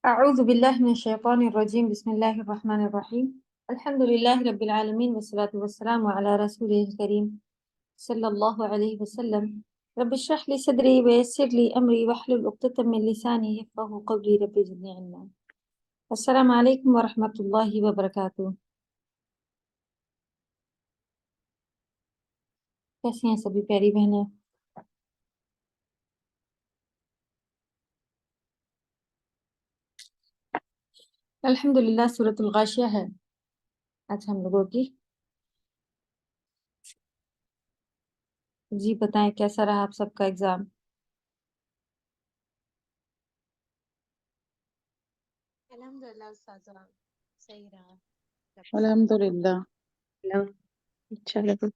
أعوذ بالله من الشيطان الرجيم بسم الله الرحمن الرحيم الحمد لله رب العالمين والصلاة والسلام على رسوله الكريم صلى الله عليه وسلم رب اشرح لي صدري ويسر لي أمري واحلل عقدة من لساني يفقهوا قولي رب زدني علما. السلام عليكم ورحمة الله وبركاته. کیسی ہیں سبھی پیاری بہنیں؟ الحمدللہ سورۃ الغاشیہ ہے آج ہم لوگوں کی. جی بتائیں کیسا رہا آپ سب کا ایگزام؟ الحمدللہ استاذہ صحیح رہا. الحمدللہ اچھا لگا.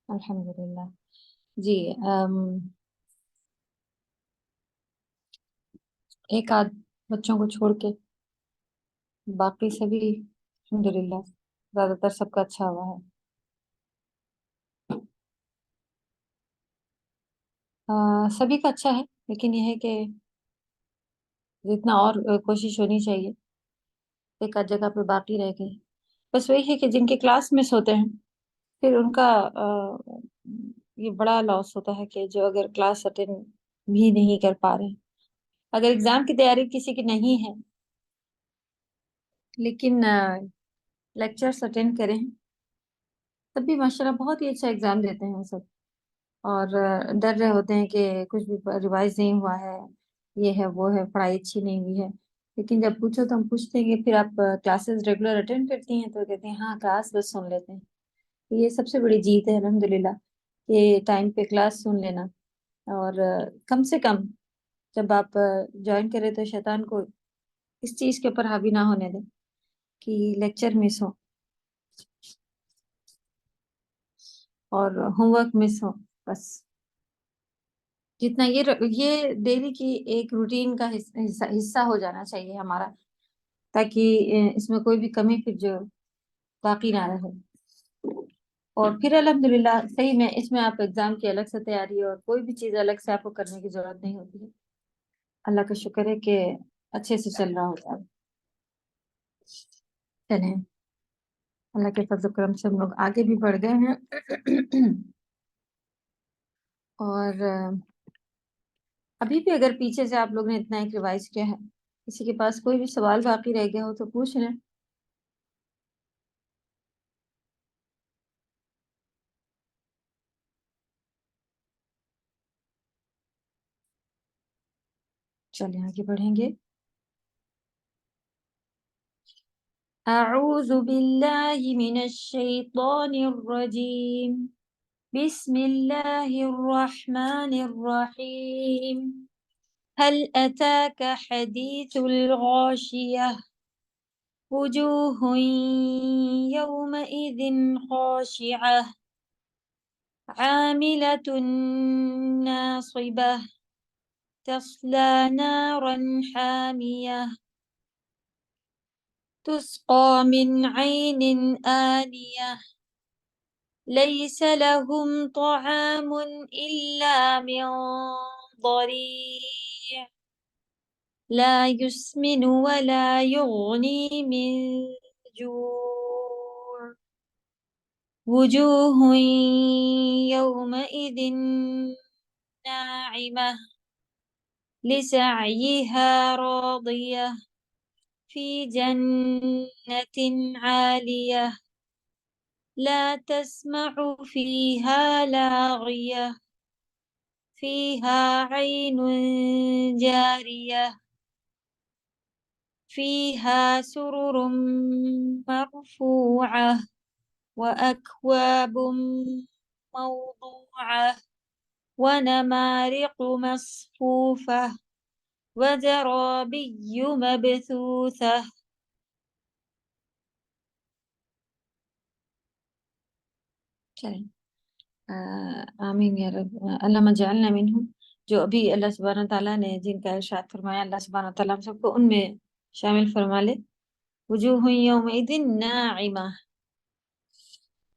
الحمدللہ. جی ایک آدھ بچوں کو چھوڑ کے باقی سبھی الحمدللہ زیادہ تر سب کا اچھا ہوا ہے. سبھی کا اچھا ہے لیکن یہ ہے کہ جتنا اور کوشش ہونی چاہیے. ایک آدھ جگہ پہ باقی رہ گئی. بس وہی ہے کہ جن کے کلاس مس ہوتے ہیں پھر ان کا یہ بڑا لاس ہوتا ہے کہ جو اگر کلاس اٹینڈ بھی نہیں کر پا رہے ہیں. اگر ایگزام کی تیاری کسی کی نہیں ہے لیکن لیکچرس اٹینڈ کریں تب بھی ماشاءاللہ بہت ہی اچھا ایگزام دیتے ہیں سب. اور ڈر رہے ہوتے ہیں کہ کچھ بھی ریوائز نہیں ہوا ہے، یہ ہے وہ ہے، پڑھائی اچھی نہیں ہوئی ہے. لیکن جب پوچھو تو ہم پوچھتے ہیں کہ پھر آپ کلاسز ریگولر اٹینڈ کرتی ہیں؟ تو کہتے ہیں ہاں کلاس بس سن لیتے ہیں. یہ سب سے بڑی جیت ہے الحمدللہ کہ ٹائم پہ کلاس سن لینا. اور کم سے کم جب آپ جوائن کریں تو شیطان کو اس چیز کے اوپر حاوی نہ ہونے دیں کہ لیکچر مس ہو اور ہوم ورک مس ہو. بس جتنا یہ ڈیلی کی ایک روٹین کا حصہ ہو جانا چاہیے ہمارا، تاکہ اس میں کوئی بھی کمی پھر جو باقی نہ رہے. اور پھر الحمدللہ صحیح میں اس میں آپ ایگزام کی الگ سے تیاری اور کوئی بھی چیز الگ سے آپ کو کرنے کی ضرورت نہیں ہوتی ہے. اللہ کا شکر ہے کہ اچھے سے چل رہا ہوتا ہے. چلیں اللہ کے فضل و کرم سے ہم لوگ آگے بھی بڑھ گئے ہیں. اور ابھی بھی اگر پیچھے سے آپ لوگ نے اتنا ایک ریوائز کیا ہے، کسی کے پاس کوئی بھی سوال باقی رہ گیا ہو تو پوچھ لیں. چلیں آگے بڑھیں گے. اعوذ باللہ من الشیطان الرجیم بسم اللہ الرحمن الرحیم هل اتاک حدیث الغاشیہ وجوہ یومئذ خاشعہ عاملة ناصبة تصلى نارا حامية تسقى من عين آنية ليس لهم طعام إلا من ضريع لا يسمن ولا يغني من جوع وجوه يومئذ ناعمة لسعيها راضية في جنة عالية لا تسمع فيها لاغية فيها عين جارية فيها سرر مرفوعة وأكواب موضوعة ونمارق مصفوفة وزرابي مبثوثة. چلیں آمین یا رب. اللہم اجعلنا منہم. جو ابھی اللہ سبحانہ تعالیٰ نے جن کا ارشاد فرمایا اللہ سبحانہ تعالیٰ ہم سب کو ان میں شامل فرما لے. وجوہ یومئذ ناعمہ،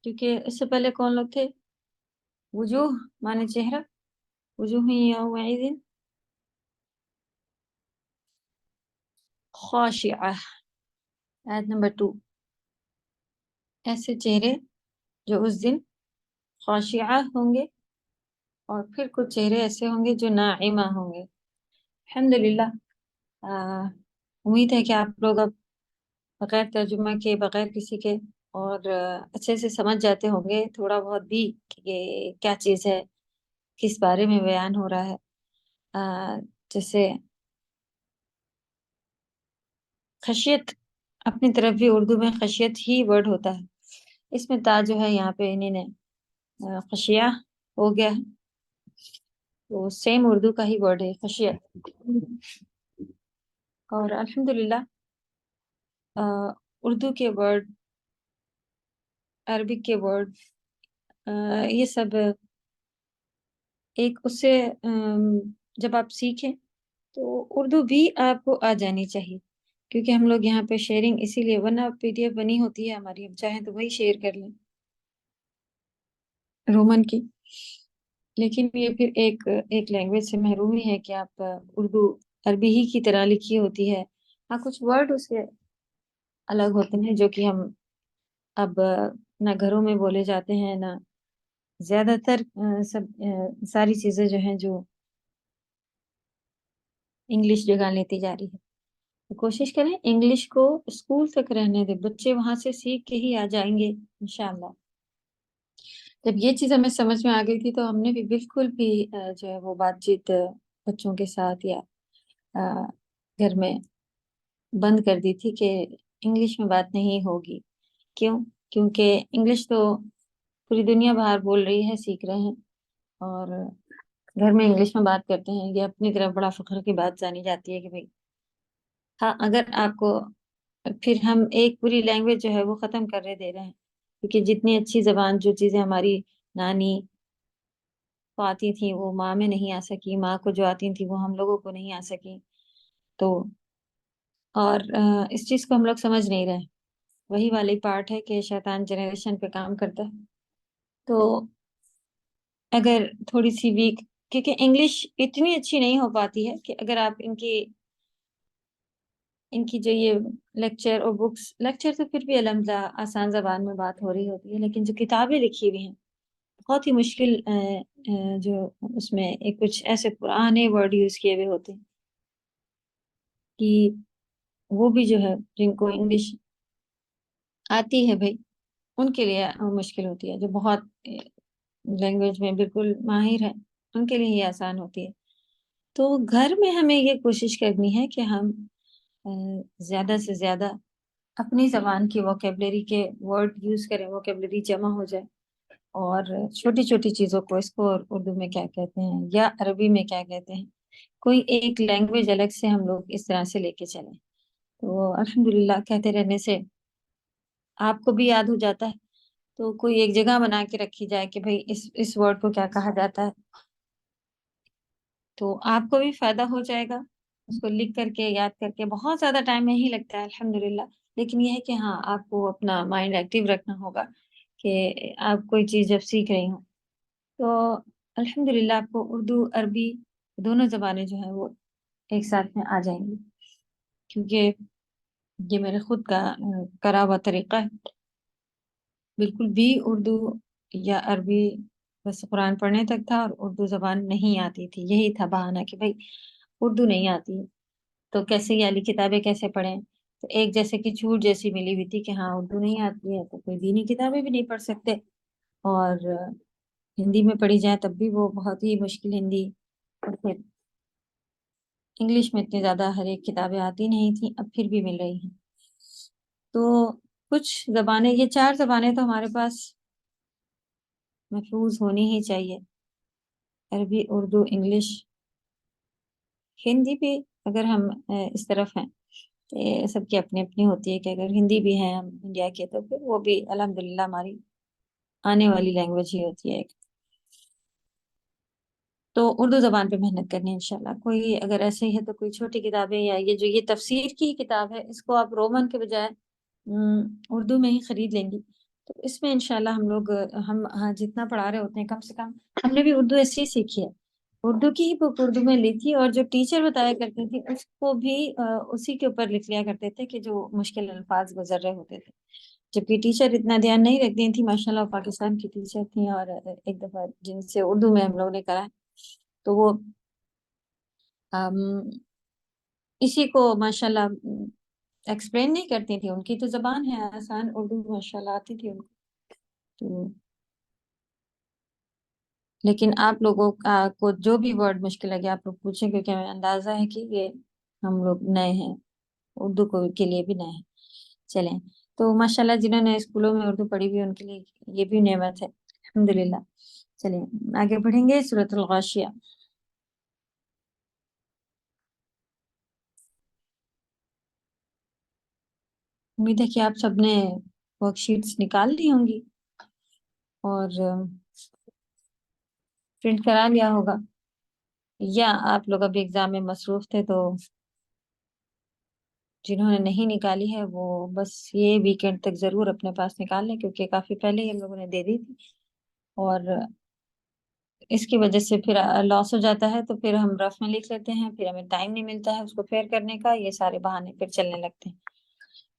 کیونکہ اس سے پہلے کون لوگ تھے؟ وجوہ مانے چہرہ، وجوہ یومئذ خاشعہ. آیت نمبر 2. ایسے چہرے جو اس دن خاشعہ ہوں گے، اور پھر کچھ چہرے ایسے ہوں گے جو ناعمہ ہوں گے. الحمدللہ، امید ہے کہ آپ لوگ اب بغیر ترجمہ کے، بغیر کسی کے، اور اچھے سے سمجھ جاتے ہوں گے تھوڑا بہت بھی کہ کیا چیز ہے، کس بارے میں بیان ہو رہا ہے. جیسے خشیت، اپنی طرف بھی اردو میں خشیت ہی ورڈ ہوتا ہے. اس میں تا جو ہے یہاں پہ انہیں نے خشیہ ہو گیا ہے، تو سیم اردو کا ہی ورڈ ہے خشیت. اور الحمدللہ اردو کے ورڈ، عربک کے ورڈ، یہ سب ایک اس سے جب آپ سیکھیں تو اردو بھی آپ کو آ جانی چاہیے، کیونکہ ہم لوگ یہاں پہ شیئرنگ اسی لیے، ورنہ PDF بنی ہوتی ہے ہماری، ہم چاہیں تو وہی شیئر کر لیں رومن کی. لیکن یہ پھر ایک لینگویج سے محرومی ہے کہ آپ اردو عربی ہی کی طرح لکھی ہوتی ہے. ہاں کچھ ورڈ اس کے الگ ہوتے ہیں جو کہ ہم اب نہ گھروں میں بولے جاتے ہیں، نہ زیادہ تر ساری چیزیں جو ہیں جو انگلش جگہ لیتی جا رہی ہے. کوشش کریں انگلش کو اسکول تک رہنے دیں، بچے وہاں سے سیکھ کے ہی آ جائیں گے انشاءاللہ. جب یہ چیز ہمیں سمجھ میں آ گئی تھی تو ہم نے بھی بالکل بھی جو ہے وہ بات چیت بچوں کے ساتھ یا گھر میں بند کر دی تھی کہ انگلش میں بات نہیں ہوگی. کیوں؟ کیونکہ انگلش تو پوری دنیا باہر بول رہی ہے، سیکھ رہے ہیں، اور گھر میں انگلش میں بات کرتے ہیں. یہ اپنی طرف بڑا فخر کی بات جانی جاتی ہے کہ بھئی ہاں، اگر آپ کو پھر ہم ایک پوری لینگویج جو ہے وہ ختم کر دے رہے ہیں، کیونکہ جتنی اچھی زبان، جو چیزیں ہماری نانی کو آتی تھی وہ ماں میں نہیں آ سکی، ماں کو جو آتی تھی وہ ہم لوگوں کو نہیں آ سکی. تو اور اس چیز کو ہم لوگ سمجھ نہیں رہے. وہی والی پارٹ ہے کہ شیطان جنریشن پہ کام کرتا ہے. تو اگر تھوڑی سی ویک، کیونکہ انگلش اتنی اچھی نہیں ہو پاتی ہے کہ اگر آپ ان کی جو یہ لیکچر اور بکس، لیکچر تو پھر بھی الحمدللہ آسان زبان میں بات ہو رہی ہوتی ہے، لیکن جو کتابیں لکھی ہوئی ہیں بہت ہی مشکل، جو اس میں ایک کچھ ایسے پرانے ورڈ یوز کیے ہوئے ہوتے ہیں کہ وہ بھی جو ہے جن کو انگلش آتی ہے بھائی ان کے لیے مشکل ہوتی ہے. جو بہت لینگویج میں بالکل ماہر ہیں ان کے لیے ہی آسان ہوتی ہے. تو گھر میں ہمیں یہ کوشش کرنی ہے کہ ہم زیادہ سے زیادہ اپنی زبان کی ووکیبلری کے ورڈ یوز کریں، ووکیبلری جمع ہو جائے، اور چھوٹی چھوٹی چیزوں کو، اس کو اردو میں کیا کہتے ہیں یا عربی میں کیا کہتے ہیں، کوئی ایک لینگویج الگ سے ہم لوگ اس طرح سے لے کے چلیں. تو الحمدللہ کہتے رہنے سے آپ کو بھی یاد ہو جاتا ہے. تو کوئی ایک جگہ بنا کے رکھی جائے کہ بھئی اس ورڈ کو کیا کہا جاتا ہے، تو آپ کو بھی فائدہ ہو جائے گا. اس کو لکھ کر کے، یاد کر کے، بہت زیادہ ٹائم نہیں لگتا ہے الحمدللہ. لیکن یہ ہے کہ ہاں آپ کو اپنا مائنڈ ایکٹیو رکھنا ہوگا کہ آپ کوئی چیز جب سیکھ رہی ہوں تو الحمدللہ آپ کو اردو عربی دونوں زبانیں جو ہیں وہ ایک ساتھ میں آ جائیں گی. کیونکہ یہ میرے خود کا کرا ہوا طریقہ ہے. بالکل بھی اردو یا عربی بس قرآن پڑھنے تک تھا، اور اردو زبان نہیں آتی تھی. یہی تھا بہانہ کہ بھائی اردو نہیں آتی تو کیسے یہ علی کتابیں کیسے پڑھیں. تو ایک جیسے کہ چھوٹ جیسی ملی ہوئی تھی کہ ہاں اردو نہیں آتی ہے تو کوئی دینی کتابیں بھی نہیں پڑھ سکتے، اور ہندی میں پڑھی جائے تب بھی وہ بہت ہی مشکل ہندی، اور پھر انگلش میں اتنی زیادہ ہر ایک کتابیں آتی نہیں تھیں، اب پھر بھی مل رہی ہیں. تو کچھ زبانیں، یہ 4 زبانیں تو ہمارے پاس محفوظ ہونی ہی چاہیے، عربی، اردو، انگلش. ہندی بھی اگر ہم اس طرف ہیں تو یہ سب کی اپنی اپنی ہوتی ہے کہ اگر ہندی بھی ہیں ہم انڈیا کے تو پھر وہ بھی الحمدللہ ہماری آنے والی لینگویج ہی ہوتی ہے. تو اردو زبان پہ محنت کرنی ہے انشاءاللہ. کوئی اگر ایسے ہی ہے تو کوئی چھوٹی کتابیں، یا یہ تفسیر کی کتاب ہے، اس کو آپ رومن کے بجائے اردو میں ہی خرید لیں گی تو اس میں انشاءاللہ ہم لوگ، ہم جتنا پڑھا رہے ہوتے ہیں کم سے کم ہم نے بھی اردو ایسے ہی سیکھی ہے. اردو کی ہی بک اردو میں لی تھی، اور جو ٹیچر بتایا کرتی تھی اس کو بھی اسی کے اوپر لکھ لیا کرتے تھے کہ جو مشکل الفاظ گزر رہے ہوتے تھے، جبکہ ٹیچر اتنا دھیان نہیں رکھتی تھی. ماشاء اللہ پاکستان کی ٹیچر تھیں، اور ایک دفعہ جن سے اردو میں ہم لوگ نے کرا تو وہ اسی کو ماشاء اللہ ایکسپلین نہیں کرتی تھی. ان کی تو زبان ہے آسان، اردو ماشاء اللہ آتی تھی ان کو. تو لیکن آپ لوگوں کو جو بھی ورڈ مشکل لگے آپ لوگ پوچھیں، کیونکہ ہمیں اندازہ ہے کہ یہ ہم لوگ نئے ہیں، اردو کو کے لیے بھی نئے ہیں. چلیں، تو ماشاءاللہ جنہوں نے اسکولوں میں اردو پڑھی ہوئی ان کے لیے یہ بھی نعمت ہے، الحمدللہ. چلیں آگے بڑھیں گے. سورۃ الغاشیہ. امید ہے کہ آپ سب نے ورک شیٹس نکال لی ہوں گی اور پرنٹ کرا لیا ہوگا، یا آپ لوگ ابھی ایگزام میں مصروف تھے تو جنہوں نے نہیں نکالی ہے وہ بس یہ ویکینڈ تک ضرور اپنے پاس نکال لیں، کیونکہ کافی پہلے ہی ہم لوگوں نے دے دی تھی، اور اس کی وجہ سے پھر لاس ہو جاتا ہے. تو پھر ہم رف میں لکھ لیتے ہیں، پھر ہمیں ٹائم نہیں ملتا ہے اس کو فیئر کرنے کا، یہ سارے بہانے پھر چلنے لگتے ہیں.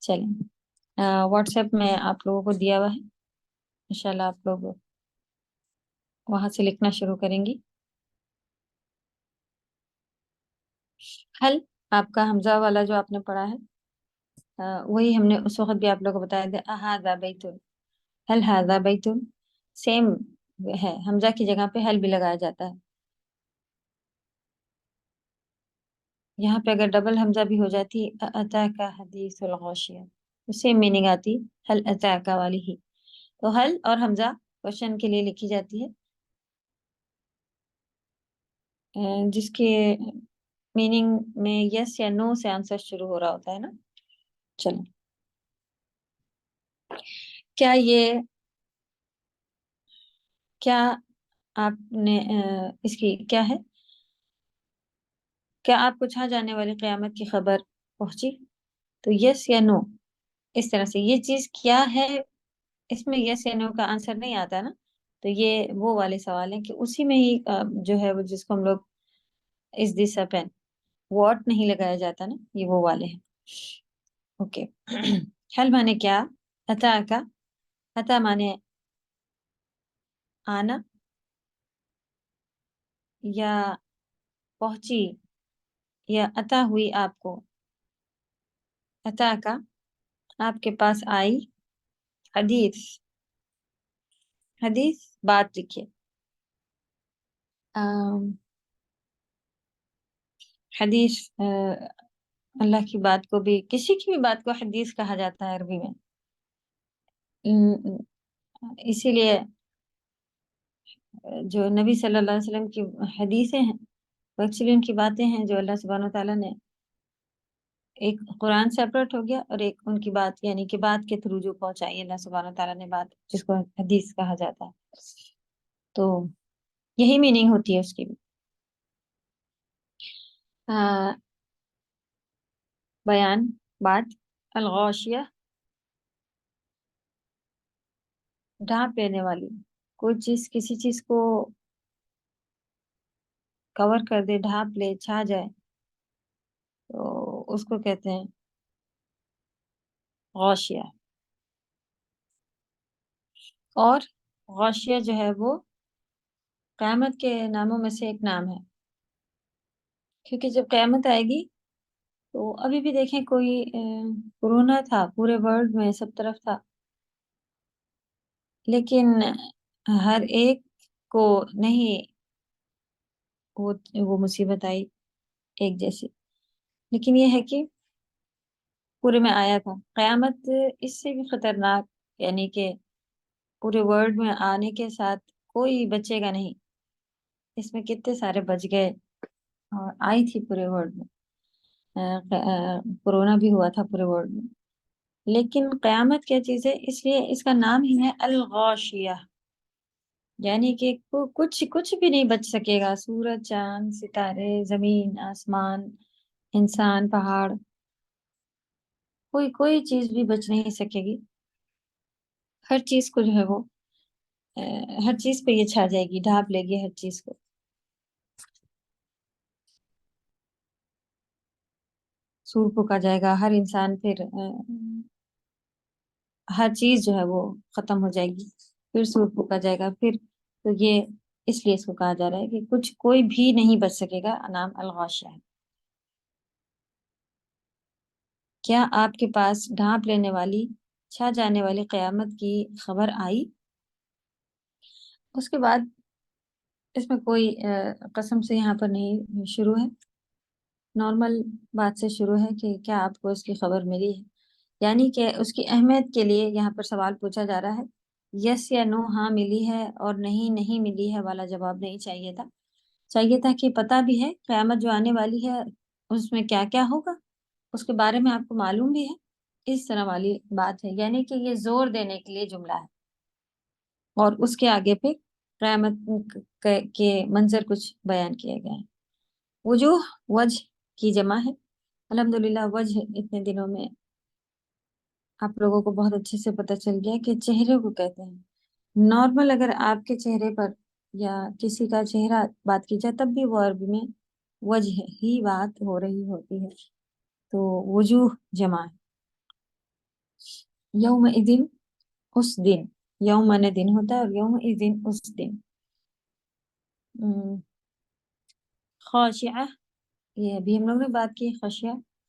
چلیں، واٹس ایپ میں آپ لوگوں کو دیا ہوا ہے، انشاءاللہ آپ لوگ وہاں سے لکھنا شروع کریں گی. حل آپ کا حمزہ والا جو آپ نے پڑھا ہے وہی ہم نے اس وقت بھی آپ لوگوں کو بتایا تھا. ہذا بیت، حل ہذا بیت سیم ہے، حمزہ کی جگہ پہ حل بھی لگایا جاتا ہے. یہاں پہ اگر ڈبل حمزہ بھی ہو جاتی اتاک حدیث الغاشیہ، سیم میننگ آتی حل اتاک والی ہی. تو حل اور حمزہ کوشچن کے لیے لکھی جاتی ہے، جس کے میننگ میں یس یا نو سے آنسر شروع ہو رہا ہوتا ہے نا. چلو، کیا آپ نے اس کی کیا ہے، کیا آپ کو چھا جانے والی قیامت کی خبر پہنچی؟ تو یس یا نو، اس طرح سے یہ چیز کیا ہے، اس میں یس یا نو کا آنسر نہیں آتا نا. تو یہ وہ والے سوال ہیں کہ اسی میں ہی جو ہے وہ جس کو ہم لوگ اس دس اپن واٹ نہیں لگایا جاتا نا، یہ وہ والے ہیں. اوکے. حل مانے کیا، اتا کا، اتا مانے آنا یا پہنچی یا عطا ہوئی آپ کو. عطا کا آپ کے پاس آئی، حدیث، حدیث بات لکھیے. حدیث اللہ کی بات کو بھی، کسی کی بھی بات کو حدیث کہا جاتا ہے عربی میں. اسی لیے جو نبی صلی اللہ علیہ وسلم کی حدیثیں ہیں وہ ایکچولی ان کی باتیں ہیں جو اللہ سبحانہ وتعالیٰ نے ایک قرآن سیپریٹ ہو گیا، اور ایک ان کی بات یعنی کہ بات کے تھرو جو پہنچائی اللہ سبحانہ وتعالیٰ نے بات، جس کو حدیث کہا جاتا ہے. تو یہی میننگ ہوتی ہے اس کی بھی. بیان بات، الغاشیہ ڈھانپ لینے والی، کوئی چیز کسی چیز کو کور کر دے، ڈھانپ لے، چھا جائے، تو اس کو کہتے ہیں غاشیہ. اور غاشیہ جو ہے وہ قیامت کے ناموں میں سے ایک نام ہے، کیونکہ جب قیامت آئے گی تو ابھی بھی دیکھیں کوئی کورونا تھا پورے ورلڈ میں سب طرف تھا، لیکن ہر ایک کو نہیں وہ مصیبت آئی ایک جیسی، لیکن یہ ہے کہ پورے میں آیا تھا. قیامت اس سے بھی خطرناک، یعنی کہ پورے ورلڈ میں آنے کے ساتھ کوئی بچے گا نہیں. اس میں کتنے سارے بچ گئے، اور آئی تھی پورے ورلڈ میں، کورونا بھی ہوا تھا پورے ورلڈ میں. لیکن قیامت کیا چیز ہے، اس لیے اس کا نام ہی ہے الغاشیہ، یعنی کہ کچھ بھی نہیں بچ سکے گا. سورج، چاند، ستارے، زمین، آسمان، انسان، پہاڑ، کوئی چیز بھی بچ نہیں سکے گی. ہر چیز کو جو ہے وہ ہر چیز پہ یہ چھا جائے گی، ڈھانپ لے گی ہر چیز کو. سور پھونکا جائے گا، ہر انسان پھر ہر چیز جو ہے وہ ختم ہو جائے گی، پھر سور پھونکا جائے گا پھر. تو یہ اس لیے اس کو کہا جا رہا ہے کہ کچھ کوئی بھی نہیں بچ سکے گا، نام الغاشیہ ہے. کیا آپ کے پاس ڈھانپ لینے والی، چھا جانے والی قیامت کی خبر آئی؟ اس کے بعد اس میں کوئی قسم سے یہاں پر نہیں شروع ہے، نارمل بات سے شروع ہے کہ کیا آپ کو اس کی خبر ملی ہے، یعنی کہ اس کی اہمیت کے لیے یہاں پر سوال پوچھا جا رہا ہے. یس یا نو، ہاں ملی ہے، اور نہیں ملی ہے والا جواب نہیں چاہیے تھا. چاہیے تھا کہ پتہ بھی ہے قیامت جو آنے والی ہے اس میں کیا کیا ہوگا، اس کے بارے میں آپ کو معلوم بھی ہے، اس طرح والی بات ہے. یعنی کہ یہ زور دینے کے لیے جملہ ہے، اور اس کے آگے پہ قیامت کے منظر کچھ بیان کیے گئے ہیں. وجوہ، وجہ کی جمع ہے. الحمدللہ وجہ اتنے دنوں میں آپ لوگوں کو بہت اچھے سے پتہ چل گیا کہ چہرے کو کہتے ہیں. نارمل اگر آپ کے چہرے پر یا کسی کا چہرہ بات کی جائے تب بھی وہ عربی میں وجہ ہی بات ہو رہی ہوتی ہے، تو وجوہ جمع ہے. یوم الدین، اس دن، یوم نے دن ہوتا ہے اور یوم الدین اس دن. خاشعہ، یہ ابھی ہم لوگ نے بات کی.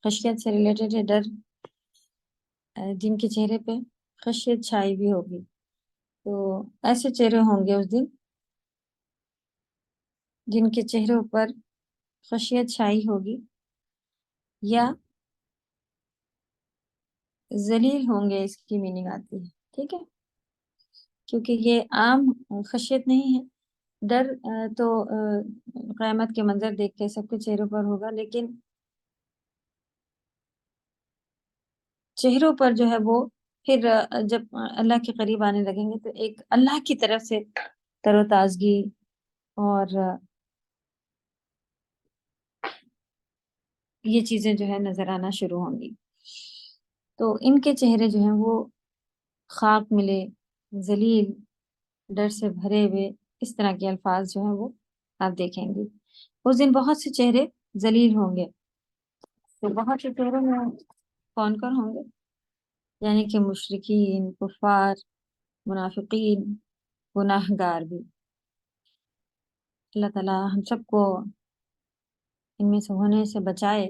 خشیت سے ریلیٹڈ ہے، ڈر، جن کے چہرے پہ خشیت چھائی بھی ہوگی، تو ایسے چہرے ہوں گے اس دن جن کے چہروں پر خشیت چھائی ہوگی، یا ذلیل ہوں گے، اس کی میننگ آتی ہے. ٹھیک ہے، کیونکہ یہ عام خشیت نہیں ہے. ڈر تو قیامت کے منظر دیکھ کے سب کے چہروں پر ہوگا، لیکن چہروں پر جو ہے وہ پھر جب اللہ کے قریب آنے لگیں گے تو ایک اللہ کی طرف سے تر و تازگی اور یہ چیزیں جو ہے نظر آنا شروع ہوں گی. تو ان کے چہرے جو ہیں وہ خاک ملے، ذلیل، ڈر سے بھرے ہوئے، اس طرح کے الفاظ جو ہیں وہ آپ دیکھیں گے. اس دن بہت سے چہرے ذلیل ہوں گے. تو بہت سے چہروں میں کون کون ہوں گے؟ یعنی کہ مشرکین، کفار، منافقین، گناہ گار بھی. اللہ تعالیٰ ہم سب کو ان میں سے ہونے سے بچائے،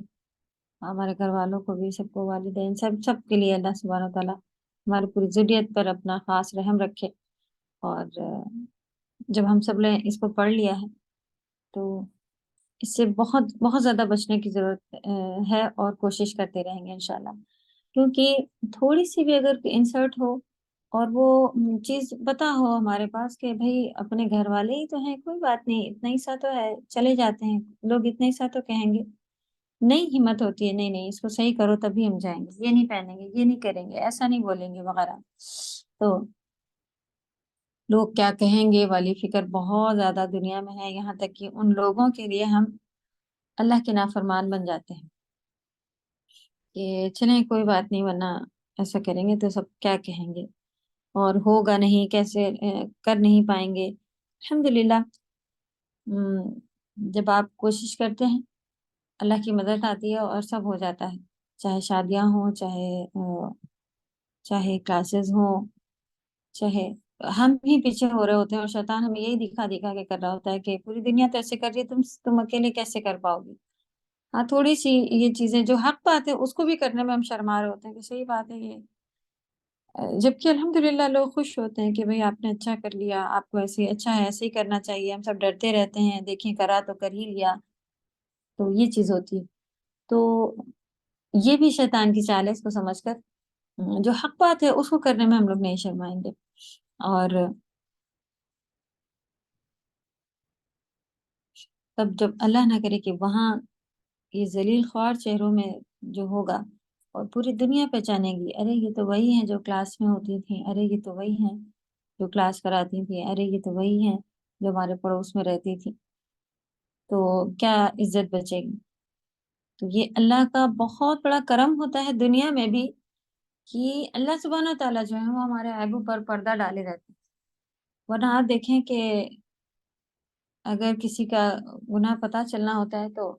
ہمارے گھر والوں کو بھی، سب کو، والدین، سب کے لیے اللہ سبحانہ وتعالیٰ ہماری پوری ذریت پر اپنا خاص رحم رکھے. اور جب ہم سب نے اس کو پڑھ لیا ہے تو اس سے بہت بہت زیادہ بچنے کی ضرورت ہے، اور کوشش کرتے رہیں گے انشاءاللہ. کیونکہ تھوڑی سی بھی اگر انسرٹ ہو اور وہ چیز پتا ہو ہمارے پاس کہ بھئی اپنے گھر والے ہی تو ہیں، کوئی بات نہیں، اتنا ہی سا تو ہے، چلے جاتے ہیں لوگ، اتنا ہی سا تو کہیں گے. نہیں ہمت ہوتی ہے، نہیں اس کو صحیح کرو تبھی ہم جائیں گے، یہ نہیں پہنیں گے، یہ نہیں کریں گے، ایسا نہیں بولیں گے وغیرہ. تو لوگ کیا کہیں گے والی فکر بہت زیادہ دنیا میں ہے، یہاں تک کہ ان لوگوں کے لیے ہم اللہ کے نافرمان بن جاتے ہیں کہ چلیں کوئی بات نہیں، ورنہ ایسا کریں گے تو سب کیا کہیں گے، اور ہوگا نہیں، کیسے کر نہیں پائیں گے. الحمدللہ جب آپ کوشش کرتے ہیں اللہ کی مدد آتی ہے اور سب ہو جاتا ہے، چاہے شادیاں ہوں، چاہے کلاسز ہوں، چاہے ہم ہی پیچھے ہو رہے ہوتے ہیں اور شیطان ہمیں یہی دکھا کے کر رہا ہوتا ہے کہ پوری دنیا تو ایسے کر رہی ہے، تم اکیلے کیسے کر پاؤ گی. ہاں تھوڑی سی یہ چیزیں جو حق بات ہے اس کو بھی کرنے میں ہم شرما رہے ہوتے ہیں کہ صحیح بات ہے یہ، جبکہ الحمدللہ لوگ خوش ہوتے ہیں کہ بھئی آپ نے اچھا کر لیا، آپ کو ایسے اچھا ہے، ایسے ہی کرنا چاہیے. ہم سب ڈرتے رہتے ہیں، دیکھیں کرا تو کر ہی لیا، تو یہ چیز ہوتی ہے. تو یہ بھی شیطان کی چال ہے، اس کو سمجھ کر جو حق بات ہے اس کو کرنے میں ہم لوگ نہیں شرمائیں گے. اور تب جب اللہ نہ کرے کہ وہاں یہ ذلیل خوار چہروں میں جو ہوگا اور پوری دنیا پہچانے گی، ارے یہ تو وہی ہیں جو کلاس میں ہوتی تھیں، ارے یہ تو وہی ہیں جو کلاس کراتی تھیں، ارے یہ تو وہی ہیں جو ہمارے پڑوس میں رہتی تھی، تو کیا عزت بچے گی. تو یہ اللہ کا بہت بڑا کرم ہوتا ہے دنیا میں بھی کہ اللہ سبحانہ تعالیٰ جو ہے وہ ہمارے عیبوں پر پردہ ڈالے رہتے ہیں. ورنہ آپ دیکھیں کہ اگر کسی کا گناہ پتہ چلنا ہوتا ہے تو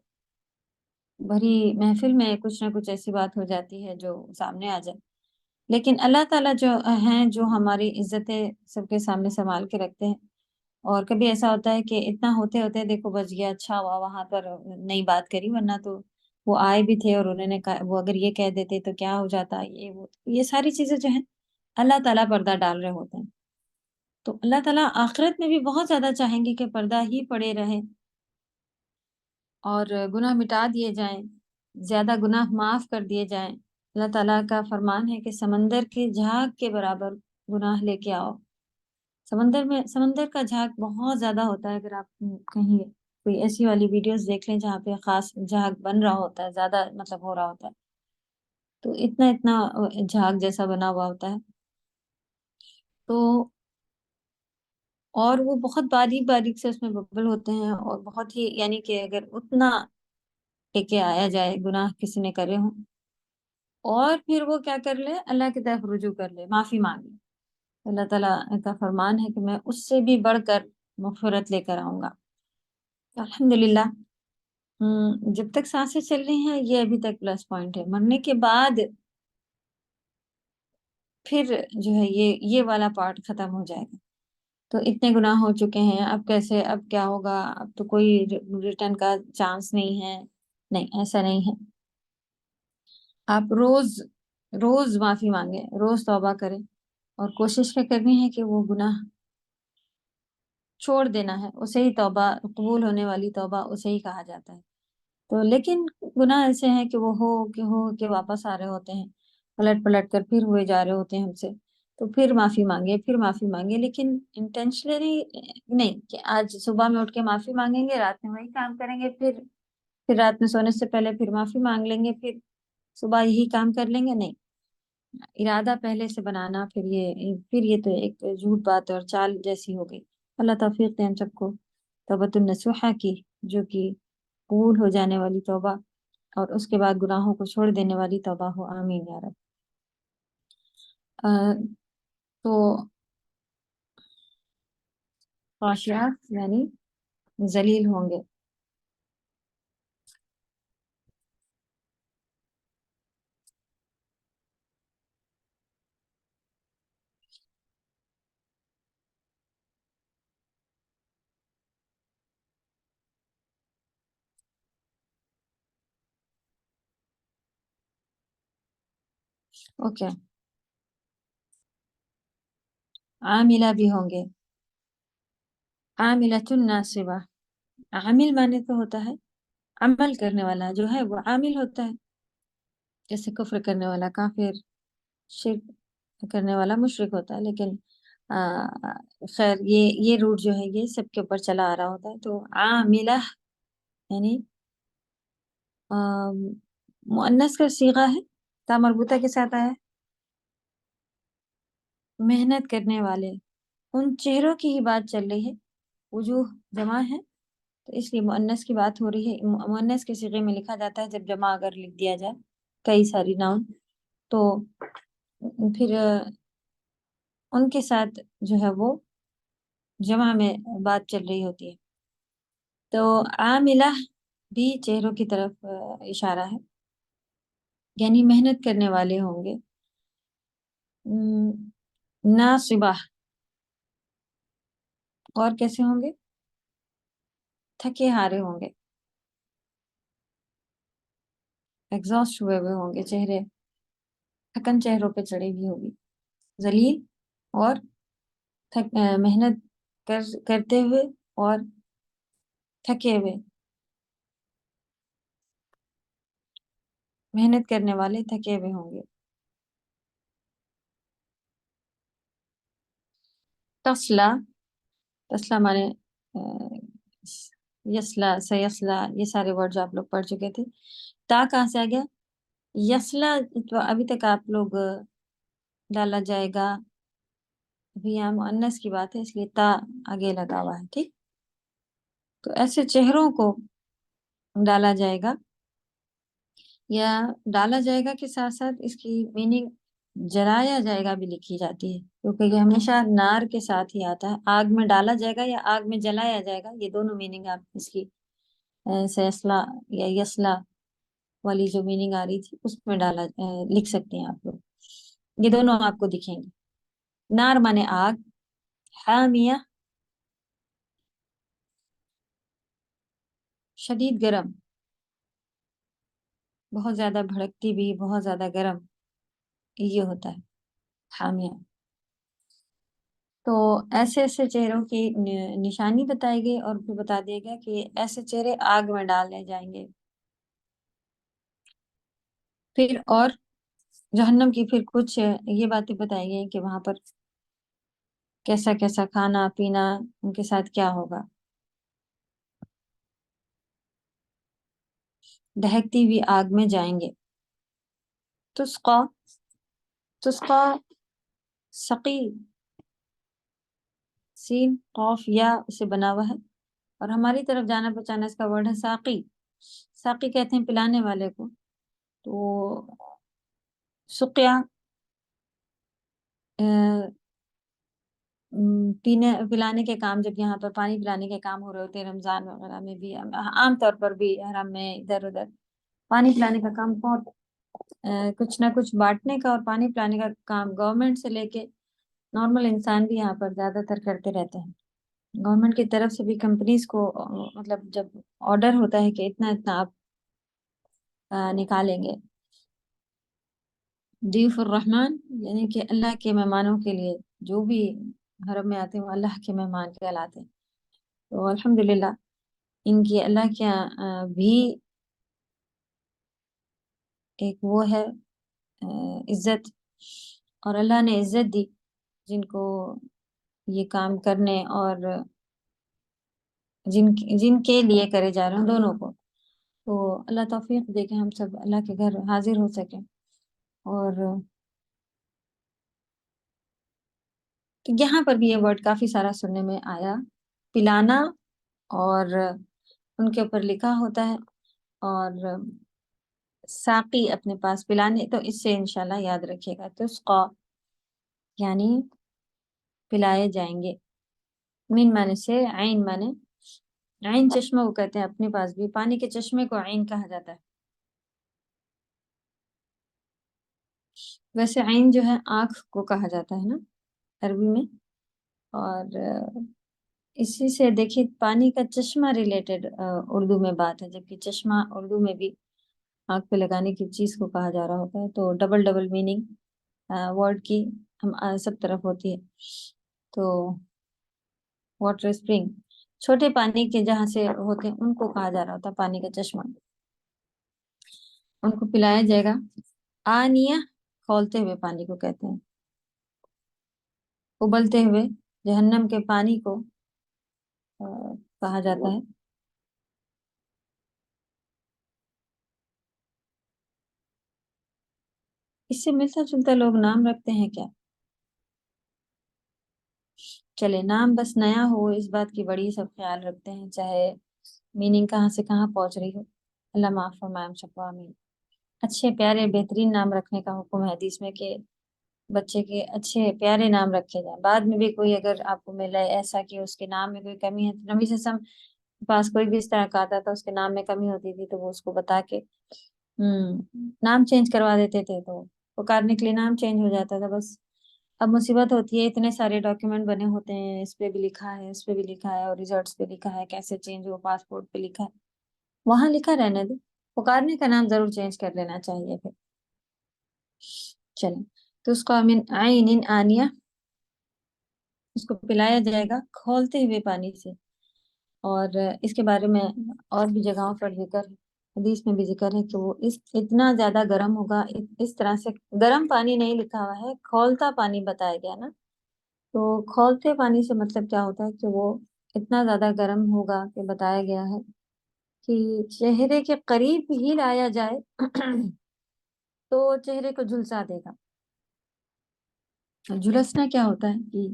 بھری محفل میں کچھ نہ کچھ ایسی بات ہو جاتی ہے جو سامنے آ جائے، لیکن اللہ تعالیٰ جو ہیں جو ہماری عزتیں سب کے سامنے سنبھال کے رکھتے ہیں. اور کبھی ایسا ہوتا ہے کہ اتنا ہوتے ہوتے دیکھو بچ گیا، اچھا ہوا وہاں پر نہیں بات کری، ورنہ تو وہ آئے بھی تھے اور انہوں نے وہ اگر یہ کہہ دیتے تو کیا ہو جاتا، یہ ساری چیزیں جو ہیں اللہ تعالیٰ پردہ ڈال رہے ہوتے ہیں. تو اللہ تعالیٰ آخرت میں بھی بہت زیادہ چاہیں گے کہ پردہ ہی پڑے رہے اور گناہ مٹا دیے جائیں، زیادہ گناہ معاف کر دیے جائیں. اللہ تعالیٰ کا فرمان ہے کہ سمندر کے جھاگ کے برابر گناہ لے کے آؤ. سمندر کا جھاگ بہت زیادہ ہوتا ہے. اگر آپ کہیں کوئی ایسی والی ویڈیوز دیکھ لیں جہاں پہ خاص جھاگ بن رہا ہوتا ہے، زیادہ مطلب ہو رہا ہوتا ہے، تو اتنا جھاگ جیسا بنا ہوا ہوتا ہے. تو اور وہ بہت باریک باریک سے اس میں ببل ہوتے ہیں، اور بہت ہی یعنی کہ اگر اتنا لے کے آیا جائے گناہ کسی نے کرے ہوں اور پھر وہ کیا کر لے، اللہ کی طرف رجوع کر لے، معافی مانگ لے، اللہ تعالیٰ کا فرمان ہے کہ میں اس سے بھی بڑھ کر مغفرت لے کر آؤں گا. الحمدللہ جب تک سانسیں چل رہی ہیں یہ ابھی تک پلس پوائنٹ ہے. مرنے کے بعد پھر جو ہے یہ والا پارٹ ختم ہو جائے گا. تو اتنے گناہ ہو چکے ہیں، اب کیسے، اب کیا ہوگا، اب تو کوئی ریٹرن کا چانس نہیں ہے. نہیں، ایسا نہیں ہے. آپ روز روز معافی مانگیں، روز توبہ کریں، اور کوشش کیا کرنی ہے کہ وہ گناہ چھوڑ دینا ہے. اسے ہی توبہ، قبول ہونے والی توبہ اسے ہی کہا جاتا ہے. تو لیکن گناہ ایسے ہیں کہ وہ ہو کے واپس آ رہے ہوتے ہیں، پلٹ پلٹ کر پھر ہوئے جا رہے ہوتے ہیں ہم سے. تو پھر معافی مانگے، پھر معافی مانگے، لیکن انٹینشنلی نہیں کہ آج صبح میں اٹھ کے معافی مانگیں گے، رات میں وہی کام کریں گے، پھر رات میں سونے سے پہلے پھر معافی مانگ لیں گے، پھر صبح یہی کام کر لیں گے. نہیں، ارادہ پہلے سے بنانا، پھر یہ تو ایک جھوٹ بات اور چال جیسی ہو گئی. اللہ توفیق دے ہم سب کو توبۃ النصوحہ کی، جو کہ قبول ہو جانے والی توبہ اور اس کے بعد گناہوں کو چھوڑ دینے والی توبہ ہو. آمین یا رب. تو خاشعات یعنی ذلیل ہوں گے. اوکے. عاملہ بھی ہوں گے. عاملۃ ناصبہ، عامل معنی تو ہوتا ہے عمل کرنے والا، جو ہے وہ عامل ہوتا ہے. جیسے کفر کرنے والا کافر، شرک کرنے والا مشرک ہوتا ہے. لیکن خیر یہ روٹ جو ہے یہ سب کے اوپر چلا آ رہا ہوتا ہے. تو عاملہ یعنی مؤنث کا صیغہ ہے، تا مربوطہ کے ساتھ آیا ہے. محنت کرنے والے، ان چہروں کی ہی بات چل رہی ہے. وجوہ جمع ہے تو اس لیے مؤنث کی بات ہو رہی ہے. مؤنث کے صیغے میں لکھا جاتا ہے جب جمع اگر لکھ دیا جائے کئی ساری ناؤن، تو پھر ان کے ساتھ جو ہے وہ جمع میں بات چل رہی ہوتی ہے. تو عاملہ بھی چہروں کی طرف اشارہ ہے، یعنی محنت کرنے والے ہوں گے. ناصبہ اور کیسے ہوں گے؟ تھکے ہارے ہوں گے، ایگزاسٹ ہوئے ہوئے ہوں گے، چہرے تھکن چہروں پہ چڑھی ہوئی ہوگی. ذلیل اور محنت کرتے ہوئے اور تھکے ہوئے، محنت کرنے والے تھکے ہوئے ہوں گے. تسلا مانے یسلا، سیسلا، یہ سارے ورڈ جو آپ لوگ پڑھ چکے تھے. تا کہاں سے آ گیا؟ یسلا تو ابھی تک آپ لوگ ڈالا جائے گا، ابھی یہاں مؤنث کی بات ہے اس لیے تا آگے لگا ہوا ہے. ٹھیک، تو ایسے چہروں کو ڈالا جائے گا، یا ڈالا جائے گا کے ساتھ ساتھ اس کی میننگ جلایا جائے گا بھی لکھی جاتی ہے، کیونکہ یہ ہمیشہ نار کے ساتھ ہی آتا ہے. آگ میں ڈالا جائے گا یا آگ میں جلایا جائے گا، یہ دونوں میننگ آپ اس کی سیسلا یا یسلا والی جو میننگ آ رہی تھی اس میں لکھ سکتے ہیں آپ لوگ. یہ دونوں آپ کو دکھیں گے. نار مانے آگ، حامیہ شدید گرم، بہت زیادہ بھڑکتی بھی، بہت زیادہ گرم، یہ ہوتا ہے حامیہ. تو ایسے ایسے چہروں کی نشانی بتائی گئی اور پھر بتا دیا گیا کہ ایسے چہرے آگ میں ڈالے جائیں گے. پھر اور جہنم کی پھر کچھ یہ باتیں بتائی گئی کہ وہاں پر کیسا کیسا کھانا پینا ان کے ساتھ کیا ہوگا. دہکتی ہوئی آگ میں جائیں گے. تسقا، تسقا سقی، سین قاف یا سے بنا ہوا ہے، اور ہماری طرف جانا پہچانا اس کا ورڈ ہے ساقی. ساقی کہتے ہیں پلانے والے کو. تو سقیا پینے پلانے کے کام، جب یہاں پر پانی پلانے کے کام ہو رہے ہوتے ہیں رمضان وغیرہ میں بھی، عام طور پر بھی حرم میں ادھر ادھر پانی پلانے کا کام بہت کچھ نہ کچھ بانٹنے کا اور پانی پلانے کا کام گورنمنٹ سے لے کے نارمل انسان بھی یہاں پر زیادہ تر کرتے رہتے ہیں. گورنمنٹ کی طرف سے بھی کمپنیز کو مطلب جب آرڈر ہوتا ہے کہ اتنا اتنا آپ نکالیں گے. ضیوف الرحمن یعنی کہ اللہ کے مہمانوں کے لیے، جو بھی حرم میں آتے ہیں وہ اللہ کے مہمان کہلاتے ہیں. تو الحمدللہ ان کی اللہ کے بھی ایک وہ ہے عزت، اور اللہ نے عزت دی جن کو یہ کام کرنے اور جن کے لیے کرے جا رہے ہیں دونوں کو. تو اللہ توفیق دے کہ ہم سب اللہ کے گھر حاضر ہو سکیں. اور یہاں پر بھی یہ ورڈ کافی سارا سننے میں آیا، پلانا، اور ان کے اوپر لکھا ہوتا ہے اور ساقی اپنے پاس پلانے. تو اس سے انشاءاللہ یاد رکھیے گا. تسقا یعنی پلائے جائیں گے. من مانے سے عین مانے، عین چشمہ کو کہتے ہیں اپنے پاس بھی، پانی کے چشمے کو عین کہا جاتا ہے. ویسے عین جو ہے آنکھ کو کہا جاتا ہے نا عربی میں. اور اسی سے دیکھیے پانی کا چشمہ ریلیٹڈ اردو میں بات ہے، جبکہ چشمہ اردو میں بھی آنکھ پہ لگانے کی چیز کو کہا جا رہا ہوتا ہے. تو ڈبل ڈبل میننگ ورڈ کی ہم سب طرف ہوتی ہے. تو واٹر اسپرنگ چھوٹے پانی کے جہاں سے ہوتے ہیں ان کو کہا جا رہا ہوتا ہے پانی کا چشمہ. ان کو پلایا جائے گا. آنیہ کھولتے ہوئے پانی کو کہتے ہیں. ابلتے ہوئے جہنم کے پانی کو کہا جاتا ہے. اس سے ملتا جلتا لوگ نام رکھتے ہیں کیا؟ چلے نام بس نیا ہو اس بات کی بڑی سب خیال رکھتے ہیں، چاہے میننگ کہاں سے کہاں پہنچ رہی ہو. اللہ معاف فرمائے ہم سب کو، آمین. اچھے پیارے بہترین نام رکھنے کا حکم ہے حدیث میں کہ بچے کے اچھے پیارے نام رکھے جائیں. بعد میں بھی کوئی اگر آپ کو ملے ایسا کہ اس کے نام میں کوئی کمی ہے، تو نبی صلی اللہ علیہ وسلم پاس کوئی بھی اس طرح کا آتا تھا اس کے نام میں کمی ہوتی تھی تو وہ اس کو بتا کے نام چینج کروا دیتے تھے. تو پکارنے کے لیے نام چینج ہو جاتا تھا بس. اب مصیبت ہوتی ہے اتنے سارے ڈاکیومنٹ بنے ہوتے ہیں، اس پہ بھی لکھا ہے، اس پہ بھی لکھا ہے، اور ریزلٹس پہ لکھا ہے، کیسے چینج ہو، پاسپورٹ پہ لکھا ہے، وہاں لکھا رہنے دے، پکارنے کا نام ضرور چینج کر لینا چاہیے پھر. چلیں تو اس کو من عین آنیہ، اس کو پلایا جائے گا کھولتے ہوئے پانی سے. اور اس کے بارے میں اور بھی جگہوں پر ذکر، حدیث میں بھی ذکر ہے کہ وہ اتنا زیادہ گرم ہوگا. اس طرح سے گرم پانی نہیں لکھا ہوا ہے، کھولتا پانی بتایا گیا نا. تو کھولتے پانی سے مطلب کیا ہوتا ہے کہ وہ اتنا زیادہ گرم ہوگا کہ بتایا گیا ہے کہ چہرے کے قریب ہی لایا جائے تو چہرے کو جھلسا دے گا. جھلسنا کیا ہوتا ہے کہ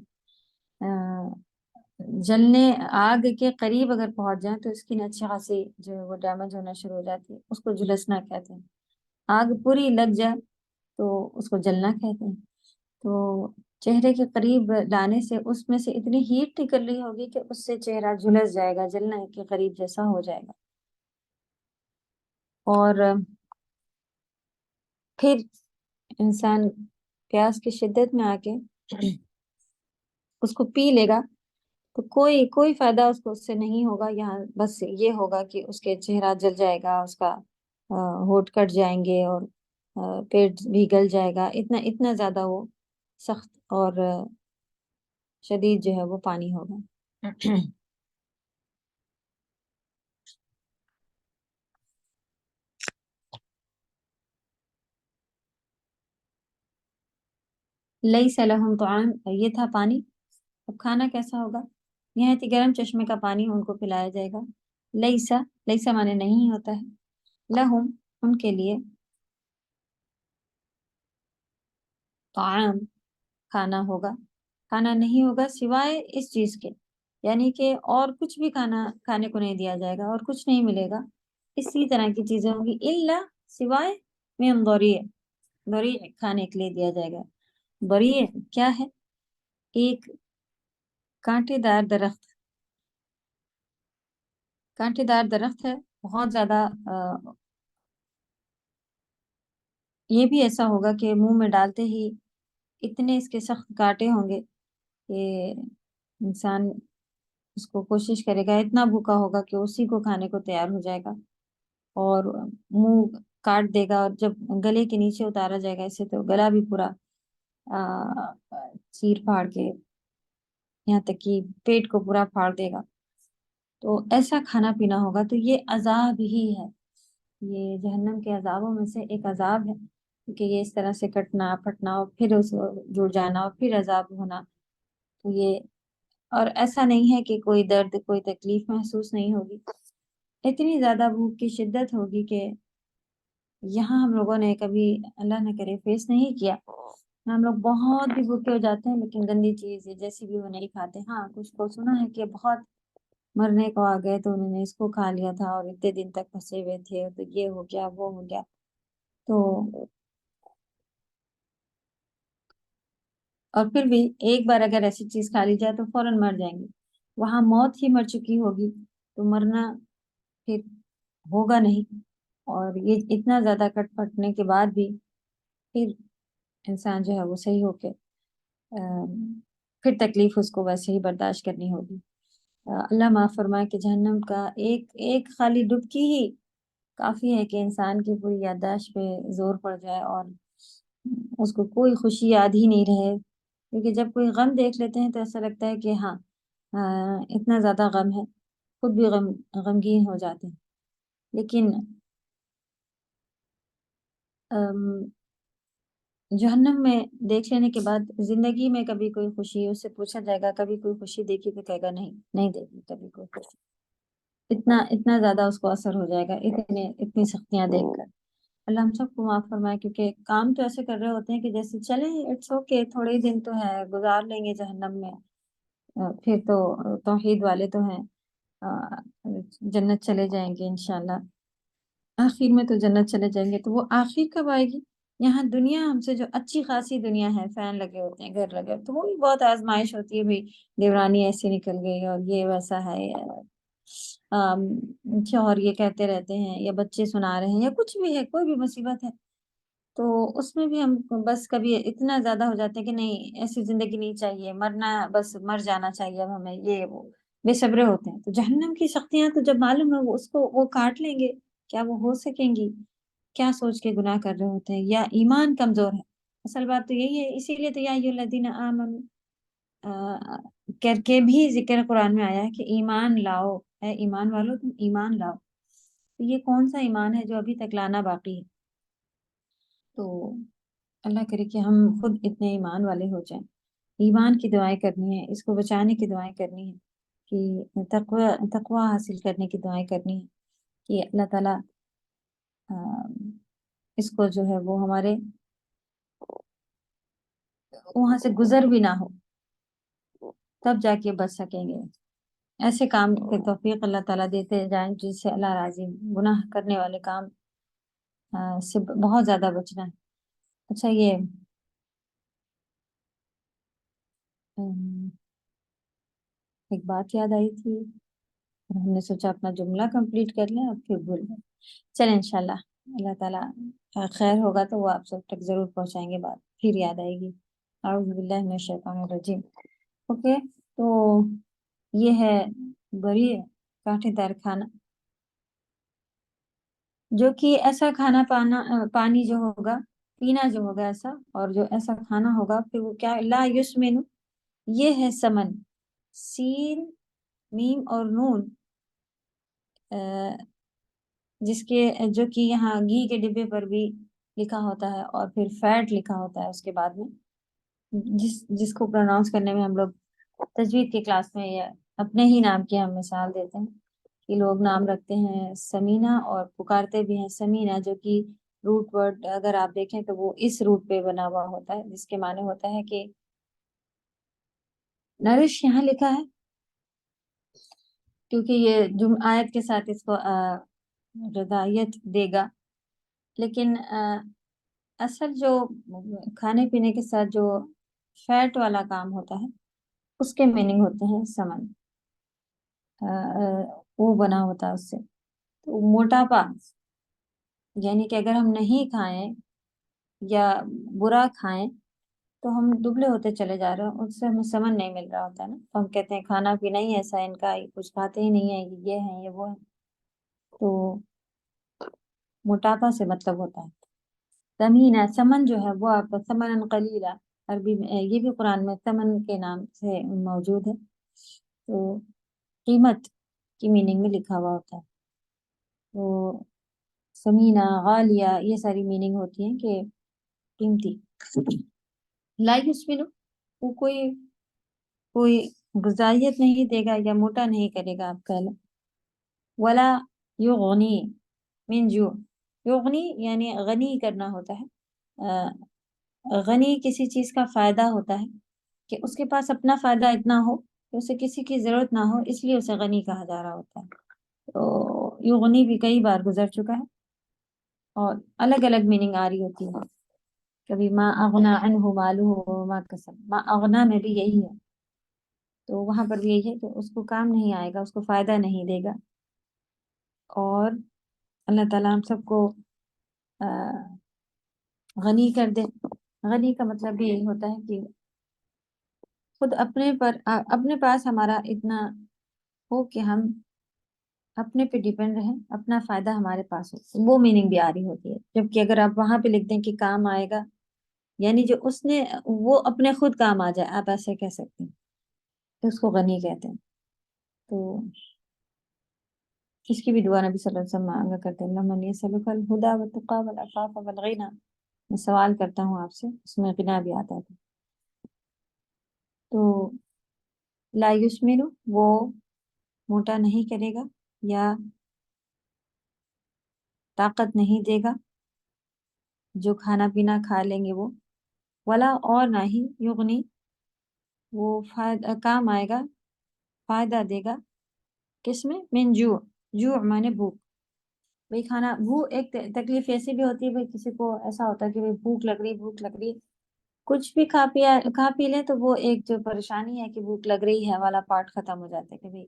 جلنے آگ کے قریب اگر پہنچ جائیں تو اسکن اچھی خاصی جو ہے وہ ڈیمیج ہونا شروع ہو جاتی ہے، اس کو جھلسنا کہتے ہیں. آگ پوری لگ جائے تو اس کو جلنا کہتے ہیں. تو چہرے کے قریب لانے سے اس میں سے اتنی ہیٹ نکل رہی ہوگی کہ اس سے چہرہ جھلس جائے گا، جلنے کے قریب جیسا ہو جائے گا. اور پھر انسان پیاس کی شدت میں آ کے اس کو پی لے گا تو کوئی فائدہ اس کو اس سے نہیں ہوگا. یہاں بس یہ ہوگا کہ اس کے چہرہ جل جائے گا، اس کا ہونٹ کٹ جائیں گے اور پیٹ بھی گل جائے گا. اتنا زیادہ وہ سخت اور شدید جو ہے وہ پانی ہوگا. لیس لہم طعام، یہ تھا پانی. اب کھانا کیسا ہوگا؟ نہایت ہی گرم چشمے کا پانی ان کو پلایا جائے گا. لیسا معنی نہیں ہوتا ہے. لہم ان کے لیے، طعام کھانا ہوگا. کھانا نہیں ہوگا سوائے اس چیز کے، یعنی کہ اور کچھ بھی کھانے کو نہیں دیا جائے گا اور کچھ نہیں ملے گا. اسی طرح کی چیزیں ہوں گی، الا سوائے من ضریع، ضریع کھانے کے لیے دیا جائے گا. ضریع کیا ہے؟ ایک کانٹے دار درخت ہے، بہت زیادہ. یہ بھی ایسا ہوگا کہ منہ میں ڈالتے ہی اتنے اس کے سخت کانٹے ہوں گے کہ انسان اس کو کوشش کرے گا، اتنا بھوکا ہوگا کہ اسی کو کھانے کو تیار ہو جائے گا اور منہ کاٹ دے گا. اور جب گلے کے نیچے اتارا جائے گا اسے تو گلا بھی پورا چیر پھاڑ کے، یہاں تک کہ پیٹ کو پورا پھاڑ دے گا. تو ایسا کھانا پینا ہوگا. تو یہ عذاب ہی ہے، یہ جہنم کے عذابوں میں سے ایک عذاب ہے، کیونکہ یہ اس طرح سے کٹنا پھٹنا اور پھر اس جڑ جانا اور پھر عذاب ہونا. تو یہ، اور ایسا نہیں ہے کہ کوئی درد کوئی تکلیف محسوس نہیں ہوگی. اتنی زیادہ بھوک کی شدت ہوگی کہ یہاں ہم لوگوں نے کبھی اللہ نہ کرے فیس نہیں کیا. ہم لوگ بہت بھی بھوکے ہو جاتے ہیں لیکن گندی چیز جیسی بھی وہ نہیں کھاتے. ہاں کچھ کو سنا ہے کہ بہت مرنے کو آ گئے تو انہوں نے اس کو کھا لیا تھا اور اتنے دن تک پھنسے ہوئے تھے، تو یہ ہو گیا وہ ہو گیا. تو اور پھر بھی ایک بار اگر ایسی چیز کھا لی جائے تو فوراً مر جائیں گے. وہاں موت ہی مر چکی ہوگی تو مرنا پھر ہوگا نہیں. اور یہ اتنا زیادہ کٹ پھٹنے کے بعد بھی پھر انسان جو ہے وہ صحیح ہو کے پھر تکلیف اس کو ویسے ہی برداشت کرنی ہوگی. اللہ معاف فرمائے کہ جہنم کا ایک خالی ڈبکی ہی کافی ہے کہ انسان کی پوری یادداشت پہ زور پڑ جائے اور اس کو کوئی خوشی یاد ہی نہیں رہے. کیونکہ جب کوئی غم دیکھ لیتے ہیں تو ایسا لگتا ہے کہ ہاں اتنا زیادہ غم ہے، خود بھی غمگین ہو جاتے ہیں. لیکن جہنم میں دیکھ لینے کے بعد زندگی میں کبھی کوئی خوشی، اس سے پوچھا جائے گا کبھی کوئی خوشی دیکھی تو کہے گا نہیں دیکھی کبھی کوئی خوشی. اتنا زیادہ اس کو اثر ہو جائے گا اتنی سختیاں دیکھ کر. اللہ ہم سب کو معاف فرمائے، کیونکہ کام تو ایسے کر رہے ہوتے ہیں کہ جیسے چلیں اٹس اوکے تھوڑے ہی دن تو ہے گزار لیں گے جہنم میں، پھر تو توحید والے تو ہیں، جنت چلے جائیں گے انشاءاللہ. آخر میں تو جنت چلے جائیں گے. تو وہ آخر کب آئے گی؟ یہاں دنیا ہم سے جو اچھی خاصی دنیا ہے، فین لگے ہوتے ہیں، گھر لگے ہوتے ہیں، تو وہ بھی بہت آزمائش ہوتی ہے. بھائی دیورانی ایسے نکل گئی اور یہ ویسا ہے، شوہر یہ کہتے رہتے ہیں یا بچے سنا رہے ہیں یا کچھ بھی ہے، کوئی بھی مصیبت ہے، تو اس میں بھی ہم بس کبھی اتنا زیادہ ہو جاتے ہیں کہ نہیں ایسی زندگی نہیں چاہیے، مرنا بس مر جانا چاہیے اب ہمیں، یہ وہ بے صبرے ہوتے ہیں. تو جہنم کی سختیاں تو جب معلوم ہے اس کو وہ کاٹ لیں گے، کیا وہ ہو سکیں گی؟ کیا سوچ کے گناہ کر رہے ہوتے ہیں، یا ایمان کمزور ہے. اصل بات تو یہی ہے. اسی لیے تو یا ایھا الذین آمنوا کر کے بھی ذکر قرآن میں آیا ہے کہ ایمان لاؤ، اے ایمان والو تم ایمان لاؤ. تو یہ کون سا ایمان ہے جو ابھی تک لانا باقی ہے؟ تو اللہ کرے کہ ہم خود اتنے ایمان والے ہو جائیں. ایمان کی دعائیں کرنی ہے، اس کو بچانے کی دعائیں کرنی ہے، کہ تقوی حاصل کرنے کی دعائیں کرنی ہے کہ اللہ تعالیٰ اس کو جو ہے وہ ہمارے وہاں سے گزر بھی نہ ہو، تب جا کے بچ سکیں گے. ایسے کام کے توفیق اللہ تعالیٰ دیتے جائیں جس سے اللہ راضی. گناہ کرنے والے کام سے بہت زیادہ بچنا ہے. اچھا یہ ایک بات یاد آئی تھی، ہم نے سوچا اپنا جملہ کمپلیٹ کر لیں اور پھر بھول گئے. چلیں انشاءاللہ اللہ تعالیٰ خیر ہوگا تو وہ آپ سب تک ضرور پہنچائیں گے، بات پھر یاد آئے گی۔ اعوذ باللہ من الشیطان الرجیم۔ اوکے، تو یہ ہے بری کانٹے دار کھانا، جو کہ ایسا کھانا پانی جو ہوگا، پینا جو ہوگا ایسا، اور جو ایسا کھانا ہوگا پھر وہ کیا، لا یسمن، یہ ہے سمن، سین میم اور نون، جس کے جو کہ یہاں گھی کے ڈبے پر بھی لکھا ہوتا ہے، اور پھر فیٹ لکھا ہوتا ہے اس کے بعد میں، جس کو پروناؤنس کرنے میں ہم لوگ تجوید کے کلاس میں یا اپنے ہی نام کی ہم مثال دیتے ہیں کہ لوگ نام رکھتے ہیں سمینہ اور پکارتے بھی ہیں سمینہ، جو کہ روٹ ورڈ اگر آپ دیکھیں تو وہ اس روٹ پہ بنا ہوا ہوتا ہے، جس کے معنی ہوتا ہے کہ نرش یہاں لکھا ہے کیونکہ یہ آیت کے ساتھ اس کو غذائیت دے گا، لیکن اصل جو کھانے پینے کے ساتھ جو فیٹ والا کام ہوتا ہے اس کے میننگ ہوتے ہیں سمن، وہ بنا ہوتا ہے اس سے، تو موٹاپا، یعنی کہ اگر ہم نہیں کھائیں یا برا کھائیں تو ہم دبلے ہوتے چلے جا رہے ہیں، اس سے ہمیں سمن نہیں مل رہا ہوتا ہے نا، تو ہم کہتے ہیں کھانا پینا ہی ایسا ہے ان کا، کچھ کھاتے ہی نہیں ہیں، یہ ہے یہ وہ ہے، تو موٹاپا سے مطلب ہوتا ہے سمینہ، سمن جو ہے وہ آپ سمن قلیلہ، عربی میں یہ بھی قرآن میں سمن کے نام سے موجود ہے، تو قیمت کی میننگ میں لکھا ہوا ہوتا ہے، تو سمینہ غالیہ یہ ساری میننگ ہوتی ہیں کہ قیمتی، لا یسمنو، وہ کوئی غذائیت نہیں دے گا یا موٹا نہیں کرے گا آپ کہہ لیں، ولا یغنی من جوع، یغنی یعنی غنی کرنا ہوتا ہے، غنی کسی چیز کا فائدہ ہوتا ہے کہ اس کے پاس اپنا فائدہ اتنا ہو کہ اسے کسی کی ضرورت نہ ہو، اس لیے اسے غنی کہا جا رہا ہوتا ہے، تو یغنی بھی کئی بار گزر چکا ہے اور الگ الگ میننگ آ رہی ہوتی ہے، کبھی ما اغنا عنہ مالہ وما کسب، ما اغنا میں بھی یہی ہے، تو وہاں پر بھی یہی ہے کہ اس کو کام نہیں آئے گا، اس کو فائدہ نہیں دے گا، اور اللہ تعالیٰ ہم سب کو غنی کر دے۔ غنی کا مطلب بھی یہی ہوتا ہے کہ خود اپنے پاس ہمارا اتنا ہو کہ ہم اپنے پہ ڈیپینڈ رہیں، اپنا فائدہ ہمارے پاس ہو، وہ میننگ بھی آ رہی ہوتی ہے، جبکہ اگر آپ وہاں پہ لکھ دیں کہ کام آئے گا، یعنی جو اس نے وہ اپنے خود کام آ جائے، آپ ایسے کہہ سکتے ہیں، تو اس کو غنی کہتے ہیں، تو اس کی بھی دعا نبی صلی اللہ علیہ وسلم مانگا کرتے ہیں، اللہم انی اسألک الہدی والتقی والعفاف والغنی، میں سوال کرتا ہوں آپ سے، اس میں غنا بھی آتا ہے، تو لا یسمن، وہ موٹا نہیں کرے گا یا طاقت نہیں دے گا، جو کھانا پینا کھا لیں گے وہ، ولا اور نہ ہی یغنی، وہ کام آئے گا، فائدہ دے گا، کس میں، من جوع، جوع مانے بھوک، بھئی کھانا ایک تکلیف ایسی بھی ہوتی ہے، بھئی کسی کو ایسا ہوتا ہے کہ بھئی بھوک لگ رہی، کچھ بھی کھا پی لیں تو وہ ایک جو پریشانی ہے کہ بھوک لگ رہی ہے والا پارٹ ختم ہو جاتا ہے کہ بھئی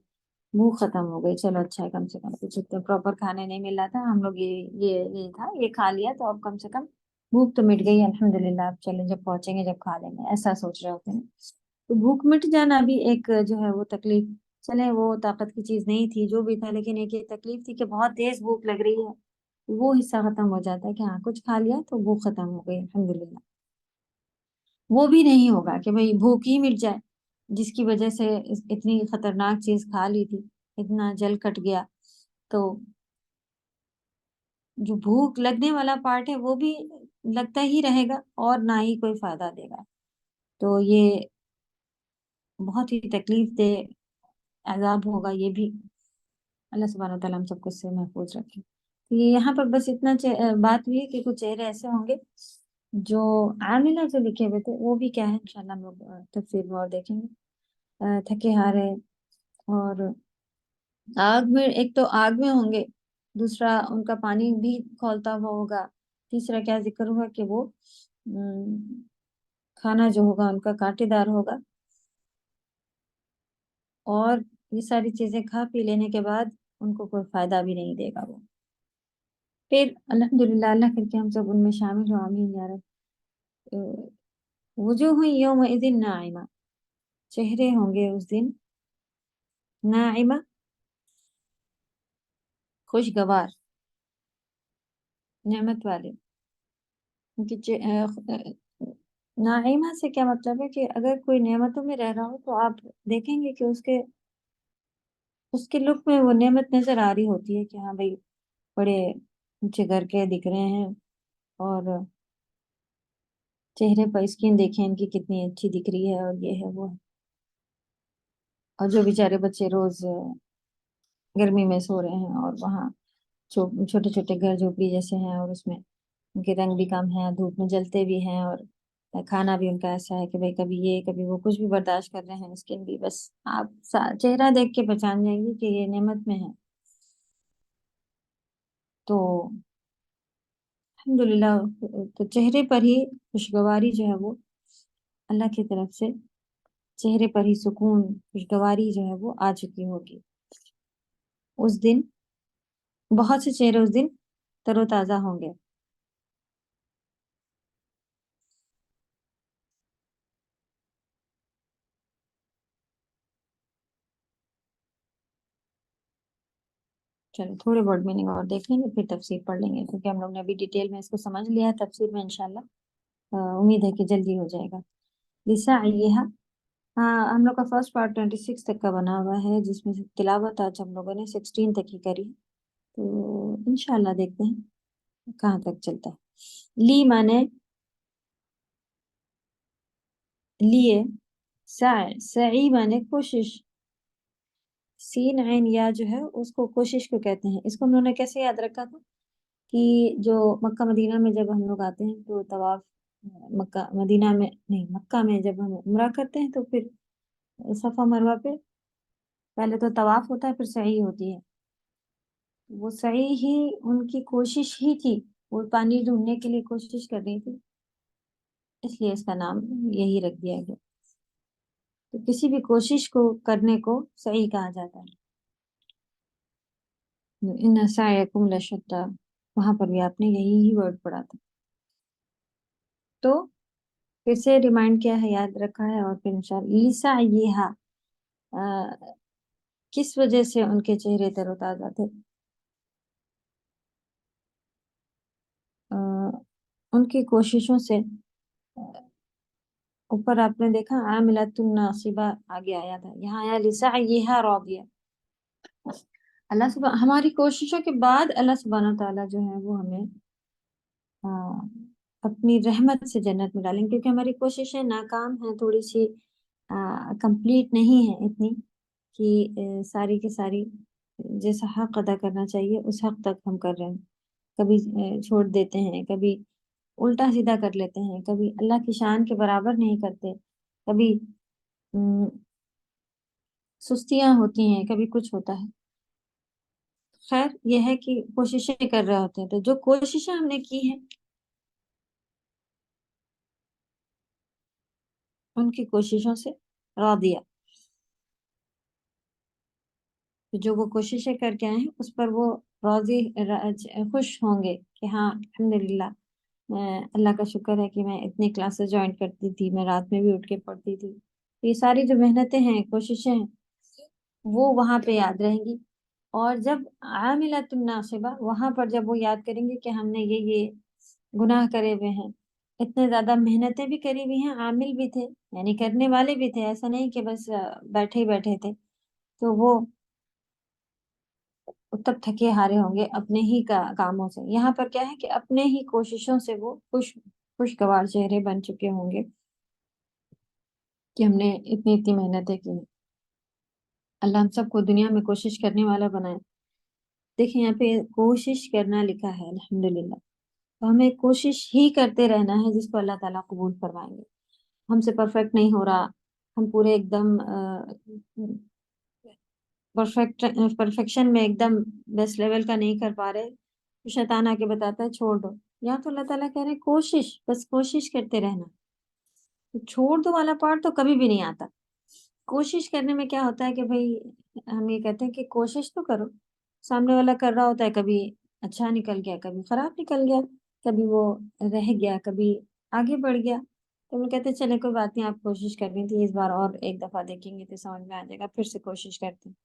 بھوک ختم ہو گئی، چلو اچھا ہے، کم سے کم کچھ پراپر کھانے نہیں مل رہا تھا، ہم لوگ یہ تھا، یہ کھا لیا تو اب کم سے کم بھوک تو مٹ گئی الحمدللہ، اب چلیں جب پہنچیں گے جب کھا لیں گے، ایسا سوچ رہے ہوتے ہیں، تو بھوک مٹ جانا بھی ایک جو ہے وہ تکلیف، چلے وہ طاقت کی چیز نہیں تھی جو بھی تھا، لیکن ایک یہ تکلیف تھی کہ بہت تیز بھوک لگ رہی ہے، وہ حصہ ختم ہو جاتا ہے کہ ہاں کچھ کھا لیا تو بھوک ختم ہو گئی الحمدللہ۔ وہ بھی نہیں ہوگا کہ بھئی بھوک ہی مٹ جائے، جس کی وجہ سے اتنی خطرناک چیز کھا لی تھی، اتنا جل کٹ گیا، تو جو بھوک لگنے والا پارٹ ہے وہ بھی لگتا ہی رہے گا اور نہ ہی کوئی فائدہ دے گا، تو یہ بہت ہی تکلیف دہ عذاب ہوگا، یہ بھی اللہ سبحانہ وتعالیٰ ہم سب کو اس سے محفوظ رکھے۔ تو یہ یہاں پر بس اتنا بات ہوئی ہے کہ کچھ چہرے ایسے ہوں گے جو عاملہ جو لکھے ہوئے تھے وہ بھی کیا ہے، انشاءاللہ ہم لوگ تفسیر میں اور دیکھیں گے، تھکے ہارے، اور آگ میں، ایک تو آگ میں ہوں گے، دوسرا ان کا پانی بھی کھولتا ہوا ہوگا، تیسرا کیا ذکر ہوا کہ وہ کھانا جو ہوگا ان کا کانٹے دار ہوگا، اور یہ ساری چیزیں کھا پی لینے کے بعد ان کو کوئی فائدہ بھی نہیں دے گا وہ، پھر الحمدللہ اللہ کر کے ہم سب ان میں شامل ہو، آمین یا رب۔ وجوہ یومئذ ناعمہ، چہرے ہوں گے اس دن ناعمہ، خوشگوار، نعمت والے۔ ناعمہ سے کیا مطلب ہے کہ اگر کوئی نعمتوں میں رہ رہا ہو تو آپ دیکھیں گے کہ اس کے لک میں وہ نعمت نظر آ رہی ہوتی ہے کہ ہاں بھائی بڑے اونچے گھر کے دکھ رہے ہیں، اور چہرے پر اسکن دیکھیں ان کی کتنی اچھی دکھ رہی ہے، اور یہ ہے وہ ہے۔ اور جو بیچارے بچے روز گرمی میں سو رہے ہیں، اور وہاں چھوٹے چھوٹے گھر جھوپڑی جیسے ہیں، اور اس میں ان کے رنگ بھی کم ہیں، دھوپ میں جلتے بھی ہیں، اور کھانا بھی ان کا ایسا ہے کہ بھائی کبھی یہ کبھی وہ، کچھ بھی برداشت کر رہے ہیں، اسکن بھی، بس آپ چہرہ دیکھ کے پہچان جائیں گے کہ یہ نعمت میں ہے۔ تو الحمدللہ، تو چہرے پر ہی خوشگواری جو ہے وہ اللہ کی طرف سے، چہرے پر ہی سکون، خوشگواری جو ہے وہ آ چکی ہوگی اس دن۔ بہت سے چہرے اس دن تر و تازہ ہوں گے۔ چلو تھوڑے ورڈ میننگ اور دیکھ لیں گے، پھر تفسیر پڑھ لیں گے، کیونکہ ہم لوگ نے ابھی ڈیٹیل میں اس کو سمجھ لیا ہے۔ تفسیر میں انشاءاللہ امید ہے کہ جلدی ہو جائے گا۔ لسعیہا، ہاں ہم لوگ کا فرسٹ پارٹ 26 تک کا بنا ہوا ہے، جس میں سے تلاوت آج ہم لوگوں نے 16 تک ہی کری، تو انشاءاللہ دیکھتے ہیں کہاں تک چلتا ہے۔ لی مانے لیے، سعی مانے کوشش، سین عین یا جو ہے اس کو کوشش کو کہتے ہیں۔ اس کو ہم لوگوں نے کیسے یاد رکھا تھا کہ جو مکہ مدینہ میں جب ہم لوگ آتے ہیں تو طواف، مکہ مدینہ میں نہیں، مکہ میں جب ہم عمرہ کرتے ہیں تو پھر صفا مروہ پہ پہلے تو طواف ہوتا ہے، پھر سعی ہوتی ہے۔ وہ سعی ہی ان کی کوشش ہی تھی، وہ پانی ڈھونڈنے کے لیے کوشش کر رہی تھی، اس لیے اس کا نام یہی رکھ دیا گیا۔ تو کسی بھی کوشش کو کرنے کو سعی کہا جاتا ہے۔ ان سعیکم لشتی، وہاں پر بھی آپ نے یہی ورڈ پڑھا تھا۔ تو پھر سے ریمائنڈ کیا ہے، یاد رکھا ہے، اور پھر انشاءاللہ لسعیہا، کس وجہ سے ان کے چہرے تر و تازہ تھے؟ ان کی کوششوں سے۔ اوپر آپ نے دیکھا عاملۃ ناصبہ آگے آیا تھا، یہاں آیا لسعیہا راضیہ۔ اللہ سبحانہ، ہماری کوششوں کے بعد اللہ سبحانہ تعالیٰ جو ہے وہ ہمیں اپنی رحمت سے جنت میں ڈالیں گے، کیونکہ ہماری کوششیں ناکام ہیں، تھوڑی سی کمپلیٹ نہیں ہے اتنی کہ ساری کی ساری جیسا حق ادا کرنا چاہیے اس حق تک ہم کر رہے ہیں، کبھی چھوڑ دیتے ہیں، کبھی الٹا سیدھا کر لیتے ہیں، کبھی اللہ کی شان کے برابر نہیں کرتے، کبھی سستیاں ہوتی ہیں، کبھی کچھ ہوتا ہے۔ خیر یہ ہے کہ کوششیں کر رہے ہوتے ہیں، تو جو کوششیں ہم نے کی ہیں ان کی کوششوں سے راضیہ، جو وہ کوششیں کر کے آئے ہیں اس پر وہ راضی خوش ہوں گے کہ ہاں الحمدللہ، اللہ کا شکر ہے کہ میں اتنی کلاسز جوائن کرتی تھی، میں رات میں بھی اٹھ کے پڑھتی تھی۔ یہ ساری جو محنتیں ہیں، کوششیں ہیں، وہ وہاں پہ یاد رہیں گی۔ اور جب عاملۃ ناصبہ، وہاں پر جب وہ یاد کریں گے کہ ہم نے یہ گناہ کرے ہوئے ہیں، اتنے زیادہ محنتیں بھی کری ہوئی ہیں، عامل بھی تھے یعنی کرنے والے بھی تھے، ایسا نہیں کہ بس بیٹھے ہی بیٹھے تھے، تو وہ تب تھکے ہارے ہوں گے اپنے ہی کاموں سے۔ یہاں پر کیا ہے کہ اپنے ہی کوششوں سے وہ خوشگوار چہرے بن چکے ہوں گے کہ ہم نے اتنی محنتیں کی۔ اللہ ہم سب کو دنیا میں کوشش کرنے والا بنائے۔ دیکھیں یہاں پہ کوشش کرنا لکھا ہے، الحمدللہ، تو ہمیں کوشش ہی کرتے رہنا ہے، جس کو اللہ تعالیٰ قبول فرمائیں گے۔ ہم سے پرفیکٹ نہیں ہو رہا، ہم پورے ایک دم پرفیکشن میں ایک دم بیسٹ لیول کا نہیں کر پا رہے، تو شیطان آ کے بتاتا ہے چھوڑ دو۔ یا تو اللہ تعالیٰ کہہ رہے ہیں کوشش، بس کوشش کرتے رہنا۔ تو چھوڑ دو والا پارٹ تو کبھی بھی نہیں آتا۔ کوشش کرنے میں کیا ہوتا ہے کہ بھئی ہم یہ کہتے ہیں کہ کوشش تو کرو، سامنے والا کر رہا ہوتا ہے، کبھی اچھا نکل گیا، کبھی خراب نکل گیا، کبھی وہ رہ گیا، کبھی آگے بڑھ گیا، تو وہ کہتے چلے کوئی بات نہیں، آپ کوشش کر رہی تھی، اس بار اور ایک دفعہ دیکھیں گے تو سمجھ میں آ جائے گا، پھر سے کوشش کرتے ہیں،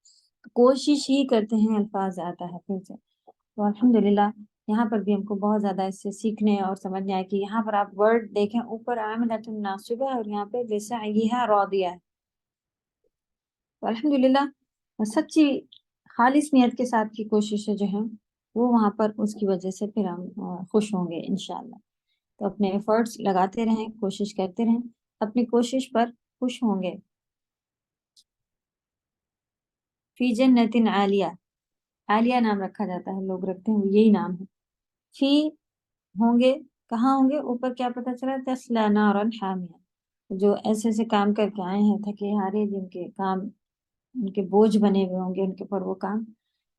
کوشش ہی کرتے ہیں الفاظ آتا ہے پھر سے۔ تو الحمدللہ یہاں پر بھی ہم کو بہت زیادہ اس سے سیکھنے اور سمجھنے آئے کہ یہاں پر آپ ورڈ دیکھیں، اوپر عاملۃ ناصبہ اور یہاں پہ لسعیھا راضیہ ہے۔ تو الحمدللہ سچی خالص نیت کے ساتھ کی کوششیں جو ہیں وہ وہاں پر اس کی وجہ سے پھر ہم خوش ہوں گے انشاءاللہ۔ تو اپنے ایفرٹس لگاتے رہیں، کوشش کرتے رہیں، اپنی کوشش پر خوش ہوں گے۔ فی جنت عالیہ، عالیہ نام رکھا جاتا ہے، لوگ رکھتے ہیں، یہی نام ہے۔ فی ہوں گے، کہاں ہوں گے؟ اوپر کیا پتہ چلا؟ تسلا نارا حامیہ، جو ایسے ایسے کام کر کے آئے ہیں تھکے ہارے، جن کے کام ان کے بوجھ بنے ہوئے ہوں گے ان کے پر وہ کام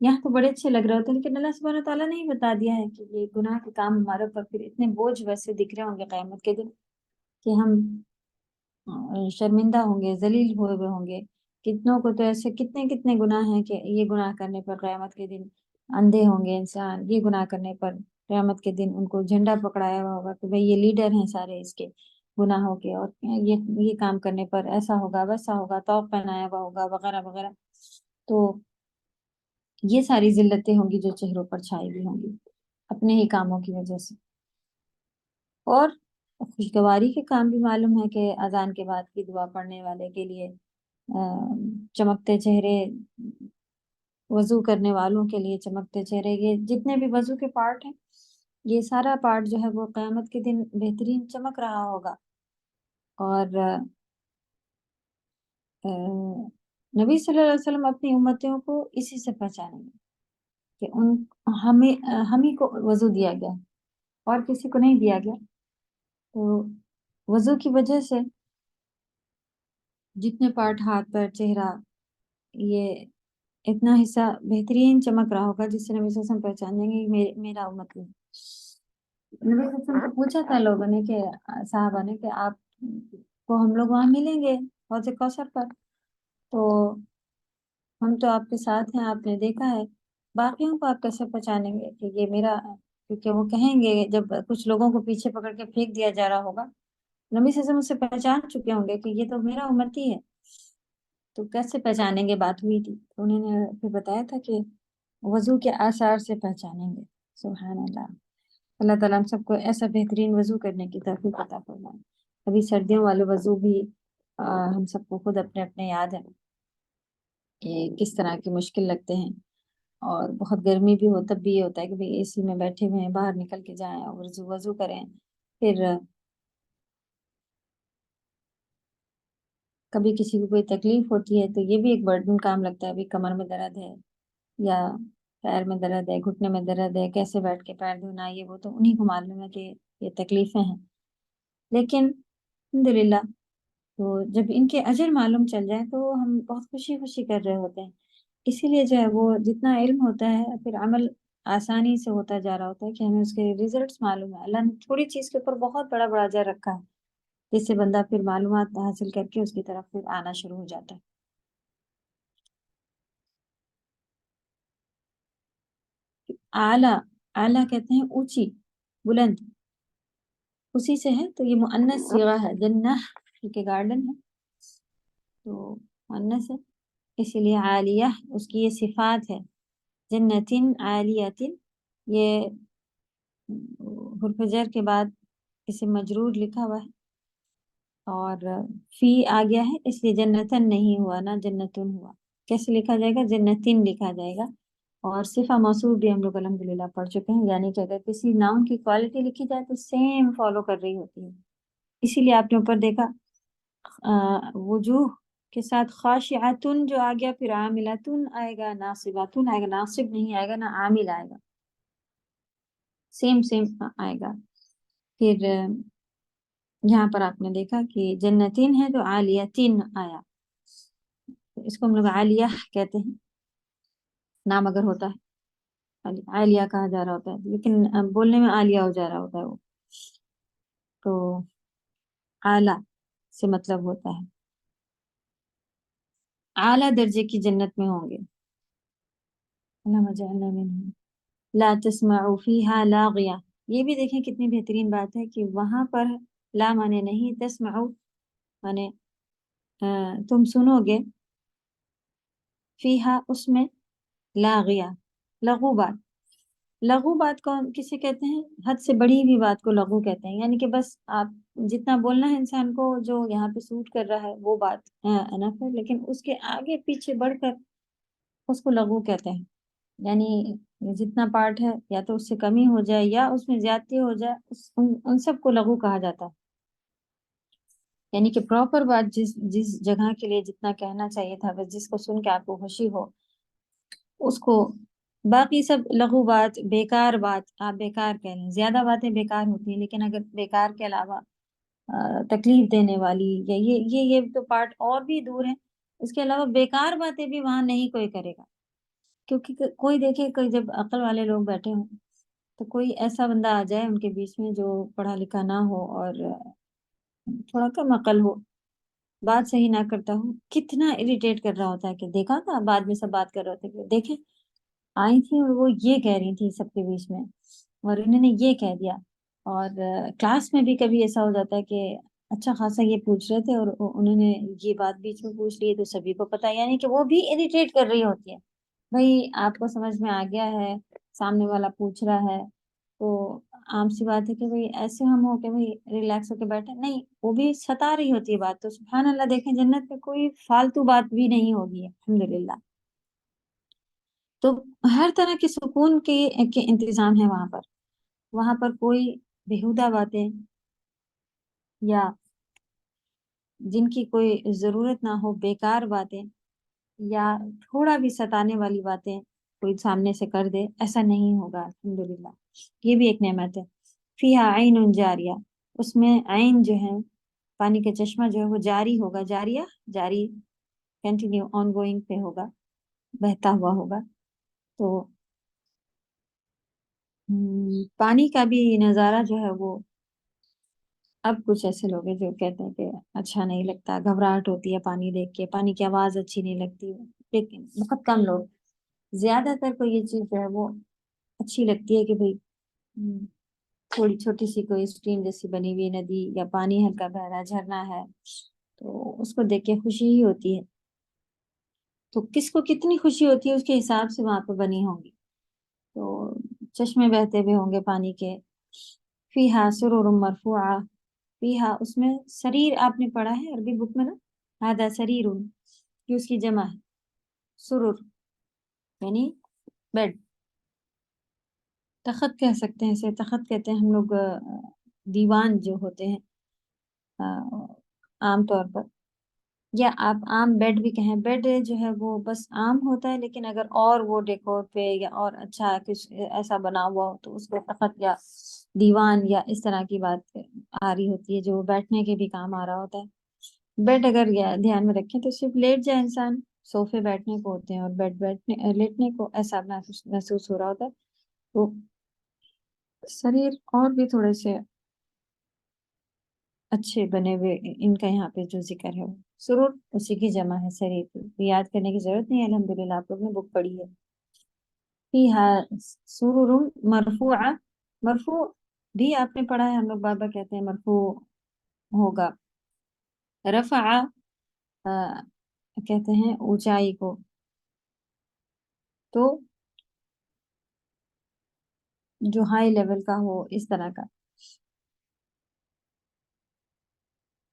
یہاں تو بڑے اچھے لگ رہے ہوتے ہیں، لیکن اللہ سبحانہ تعالیٰ نے ہی بتا دیا ہے کہ یہ گناہ کے کام ہمارے اوپر پھر اتنے بوجھ ویسے دکھ رہے ہوں گے قیامت کے دن کہ ہم شرمندہ ہوں گے، ذلیل ہوئے ہوئے ہوں گے۔ کتنوں کو تو ایسے کتنے کتنے گناہ ہیں کہ یہ گناہ کرنے پر قیامت کے دن اندھے ہوں گے انسان، یہ گناہ کرنے پر قیامت کے دن ان کو جھنڈا پکڑایا ہوا ہوگا کہ بھئی یہ لیڈر ہیں سارے اس کے گناہوں کے، اور یہ کام کرنے پر ایسا ہوگا ویسا ہوگا، طوق پہنایا ہوا ہوگا وغیرہ وغیرہ۔ تو یہ ساری ذلتیں ہوں گی جو چہروں پر چھائی ہوئی ہوں گی اپنے ہی کاموں کی وجہ سے۔ اور خوشگواری کے کام بھی معلوم ہے کہ اذان کے بعد کی دعا پڑھنے والے کے لیے چمکتے چہرے، وضو کرنے والوں کے لیے چمکتے چہرے، یہ جتنے بھی وضو کے پارٹ ہیں یہ سارا پارٹ جو ہے وہ قیامت کے دن بہترین چمک رہا ہوگا۔ اور نبی صلی اللہ علیہ وسلم اپنی امتیوں کو اسی سے پہچانیں گے کہ ہم ہی کو وضو دیا گیا اور کسی کو نہیں دیا گیا۔ تو وضو کی وجہ سے جتنے پارٹ، ہاتھ پیر چہرہ، یہ اتنا حصہ بہترین چمک رہا ہوگا جس سے نبی صلی اللہ علیہ وسلم پہچان جائیں گے میرا امت ہے۔ نبی صلی اللہ علیہ وسلم کو پوچھا تھا لوگوں نے کہ صحابہ نے کہ آپ کو ہم لوگ وہاں ملیں گے حوض کوثر پر، تو ہم تو آپ کے ساتھ ہیں، آپ نے دیکھا ہے، باقیوں کو آپ کیسے پہچانیں گے کہ یہ میرا، کیونکہ وہ کہیں گے جب کچھ لوگوں کو پیچھے پکڑ کے پھینک دیا جا رہا ہوگا، نبی صلی اللہ علیہ وسلم اسے پہچان چکے ہوں گے کہ یہ تو میرا امتی ہے، تو کیسے پہچانیں گے؟ بات ہوئی تھی، انہوں نے پھر بتایا تھا کہ وضو کے آثار سے پہچانیں گے۔ سبحان اللہ، اللہ تعالیٰ ہم سب کو ایسا بہترین وضو کرنے کی توفیق عطا فرمائے۔ ابھی سردیوں والے وضو بھی ہم سب کو خود اپنے اپنے یاد ہے کہ کس طرح کے مشکل لگتے ہیں، اور بہت گرمی بھی ہو تب بھی یہ ہوتا ہے کہ بھئی اے سی میں بیٹھے ہوئے ہیں، باہر نکل کے جائیں اور وضو کریں۔ پھر کبھی کسی کو کوئی تکلیف ہوتی ہے تو یہ بھی ایک برڈن کام لگتا ہے، بھی کمر میں درد ہے یا پیر میں درد ہے، گھٹنے میں درد ہے، کیسے بیٹھ کے پیر دھونا، یہ وہ تو انہی کو معلوم ہے کہ یہ تکلیفیں ہیں۔ لیکن الحمدللہ تو جب ان کے اجر معلوم چل جائے تو ہم بہت خوشی خوشی کر رہے ہوتے ہیں۔ اسی لیے جو ہے وہ جتنا علم ہوتا ہے پھر عمل آسانی سے ہوتا جا رہا ہوتا ہے کہ ہمیں اس کے ریزلٹس معلوم ہے۔ اللہ نے تھوڑی چیز کے اوپر بہت بڑا بڑا اجر رکھا ہے، جس سے بندہ پھر معلومات حاصل کر کے اس کی طرف پھر آنا شروع ہو جاتا ہے۔ اعلیٰ، اعلیٰ کہتے ہیں اونچی، بلند، اسی سے ہے، تو یہ مؤنث صیغہ ہے، جنہ کیونکہ گارڈن ہے تو مؤنث ہے، اسی لیے عالیہ اس کی یہ صفات ہے۔ جنتن عالیتن، یہ حرف جر کے بعد اسے مجرور لکھا ہوا ہے، اور فی آ گیا ہے اس لیے جنتن نہیں ہوا، نہ جنتن ہوا۔ کیسے لکھا جائے گا؟ جنتن لکھا جائے گا۔ اور صفہ موصوف بھی ہم لوگ الحمدللہ پڑھ چکے ہیں، یعنی کہ اگر کسی ناؤن کی کوالٹی لکھی جائے تو سیم فالو کر رہی ہوتی ہے۔ اسی لیے آپ نے اوپر دیکھا وجوہ کے ساتھ خاشعتن جو آ گیا، پھر عاملتن آئے گا، ناصبتن آئے گا، ناصب نہیں آئے گا، نہ عامل آئے گا، سیم آئے گا۔ پھر یہاں پر آپ نے دیکھا کہ جنتین ہے تو عالیتین آیا، اس کو ہم لوگ عالیہ کہتے ہیں، نام اگر ہوتا ہے عالیہ کہا جا رہا ہوتا ہے، لیکن بولنے میں عالیہ ہو جا رہا ہوتا ہے وہ، تو اعلیٰ سے مطلب ہوتا ہے اعلیٰ درجے کی جنت میں ہوں گے۔ اللہم اجعلنا منہم۔ لا تسمعوا فيها لاغیہ، یہ بھی دیکھیں کتنی بہترین بات ہے کہ وہاں پر لا مانے نہیں، تسمعوا مانے تم سنو گے، فیہا اس میں، لاغیہ لغو بات. لغو بات کو کسے کہتے ہیں؟ حد سے بڑھی ہوئی بات کو لغو کہتے ہیں، یعنی کہ بس آپ جتنا بولنا ہے انسان کو جو یہاں پہ سوٹ کر رہا ہے وہ بات انف ہے، لیکن اس کے آگے پیچھے بڑھ کر اس کو لغو کہتے ہیں. یعنی جتنا پارٹ ہے یا تو اس سے کمی ہو جائے یا اس میں زیادتی ہو جائے، ان سب کو لغو کہا جاتا ہے. یعنی کہ پراپر بات جس جگہ کے لیے جتنا کہنا چاہیے تھا، بس جس کو سن کے آپ کو خوشی ہو اس کو، باقی سب لغو بات، بیکار بات آپ بیکار کہہ لیں. زیادہ باتیں بیکار ہوتی ہیں، لیکن اگر بیکار کے علاوہ تکلیف دینے والی یا یہ تو پارٹ اور بھی دور ہے، اس کے علاوہ بیکار باتیں بھی وہاں نہیں کوئی کرے گا. کیونکہ کوئی دیکھے کوئی جب عقل والے لوگ بیٹھے ہوں تو کوئی ایسا بندہ آ جائے ان کے بیچ میں جو پڑھا لکھا نہ ہو اور تھوڑا کم عقل ہو، بات صحیح نہ کرتا ہو، کتنا اریٹیٹ کر رہا ہوتا ہے. کہ دیکھا تھا بعد میں سب بات کر رہے تھے کہ دیکھیں آئی تھی اور وہ یہ کہہ رہی تھی سب کے بیچ میں اور انہوں نے یہ کہہ دیا. اور کلاس میں بھی کبھی ایسا ہو جاتا ہے کہ اچھا خاصا یہ پوچھ رہے تھے اور انہوں نے یہ بات بیچ میں پوچھ لی تو سبھی کو پتا، یعنی کہ وہ بھی اریٹیٹ کر رہی ہوتی ہے. بھائی آپ کو سمجھ میں آ گیا ہے، سامنے والا پوچھ رہا ہے تو عام سی بات ہے کہ بھائی ایسے ہم ہو کہ بھائی ریلیکس ہو کے بیٹھے، نہیں وہ بھی ستا رہی ہوتی ہے بات. تو سبحان اللہ، دیکھیں جنت میں کوئی فالتو بات بھی نہیں ہوگی الحمدللہ. تو ہر طرح کے سکون کے انتظام ہے وہاں پر کوئی بےہودہ باتیں یا جن کی کوئی ضرورت نہ ہو، بیکار باتیں یا تھوڑا بھی ستانے والی باتیں کوئی سامنے سے کر دے، ایسا نہیں ہوگا الحمدللہ. یہ بھی ایک نعمت ہے. فیہا عین جاریہ، اس میں عین جو ہے پانی کا چشمہ جو ہے وہ جاری ہوگا. جاریہ جاری کنٹینیو آن گوئنگ پہ ہوگا، بہتا ہوا ہوگا. تو پانی کا بھی نظارہ جو ہے وہ، اب کچھ ایسے لوگ ہیں جو کہتے ہیں کہ اچھا نہیں لگتا، گھبراہٹ ہوتی ہے پانی دیکھ کے، پانی کی آواز اچھی نہیں لگتی. لیکن بہت کم لوگ، زیادہ تر کو یہ چیز جو ہے وہ اچھی لگتی ہے کہ بھئی تھوڑی چھوٹی سی کوئی اسٹریم جیسی بنی ہوئی ندی یا پانی ہلکا بہ رہا جھرنا ہے تو اس کو دیکھ کے خوشی ہی ہوتی ہے. تو کس کو کتنی خوشی ہوتی ہے اس کے حساب سے وہاں پہ بنی ہوں گی. تو چشمے بہتے ہوئے ہوں گے پانی کے. فیہا سرور مرفوعہ، فیہا اس میں، سریر آپ نے پڑھا ہے عربی بک میں نا، ہذا سریر، یہ اس کی جمع ہے. سرور یعنی بیڈ، تخت کہہ سکتے ہیں اسے، تخت کہتے ہیں ہم لوگ دیوان جو ہوتے ہیں عام طور پر، یا آپ عام بیڈ بھی کہیں. بیڈ جو ہے وہ بس عام ہوتا ہے، لیکن اگر اور وہ ڈیکور پہ یا اور اچھا کچھ ایسا بنا ہوا ہو تو اس کو تخت یا دیوان یا اس طرح کی بات آ رہی ہوتی ہے جو بیٹھنے کے بھی کام آ رہا ہوتا ہے. بیڈ اگر دھیان میں رکھیں تو صرف لیٹ جائے انسان، صوفے بیٹھنے کو ہوتے ہیں اور بیڈ بیٹھنے لیٹنے کو ایسا محسوس ہو رہا ہوتا ہے. تو شریر اور بھی تھوڑے سے اچھے بنے ہوئے ان کا یہاں پہ جو ذکر ہے، سرور اسی کی جمع ہے. شریر کو یاد کرنے کی ضرورت نہیں ہے، الحمدللہ آپ لوگ نے بک پڑھی ہے. فیہا سرور مرفوعہ، مرفوع بھی آپ نے پڑھا ہے، ہم لوگ بابا کہتے ہیں مرفوع ہوگا. رفع کہتے ہیں اونچائی کو. تو جو ہائی لیول کا ہو اس طرح کا.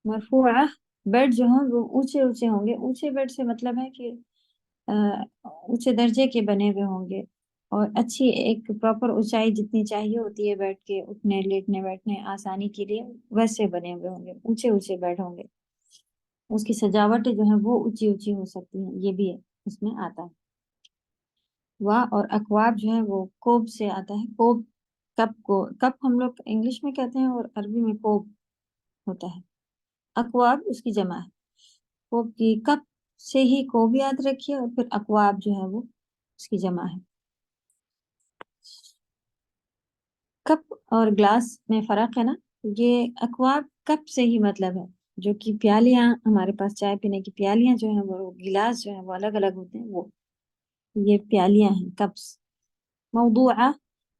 مرفوعہ بیڈ جو ہوں وہ اونچے اونچے ہوں گے. اونچے بیڈ سے مطلب ہے کہ اونچے درجے کے بنے ہوئے ہوں گے اور اچھی ایک پراپر اونچائی جتنی چاہیے ہوتی ہے بیڈ کے اٹھنے لیٹنے بیٹھنے آسانی کے لیے، ویسے بنے ہوئے ہوں گے. اونچے اونچے بیڈ ہوں گے. اس کی سجاوٹیں جو ہیں وہ اونچی اونچی ہو سکتی ہیں، یہ بھی اس میں آتا ہے. اور اکواب جو ہے وہ کوب سے آتا ہے. کوب کپ کو، کپ ہم لوگ انگلش میں کہتے ہیں اور عربی میں کوب ہوتا ہے. اکواب اس کی جمع ہے. کوب کی کپ سے ہی کوب یاد رکھیے اور پھر اکواب جو ہے وہ اس کی جمع ہے. کپ اور گلاس میں فرق ہے نا، یہ اکواب کپ سے ہی مطلب ہے، جو کہ پیالیاں ہمارے پاس چائے پینے کی پیالیاں جو ہیں وہ گلاس جو ہیں وہ الگ الگ ہوتے ہیں، وہ یہ پیالیاں ہیں کپس. موضوعہ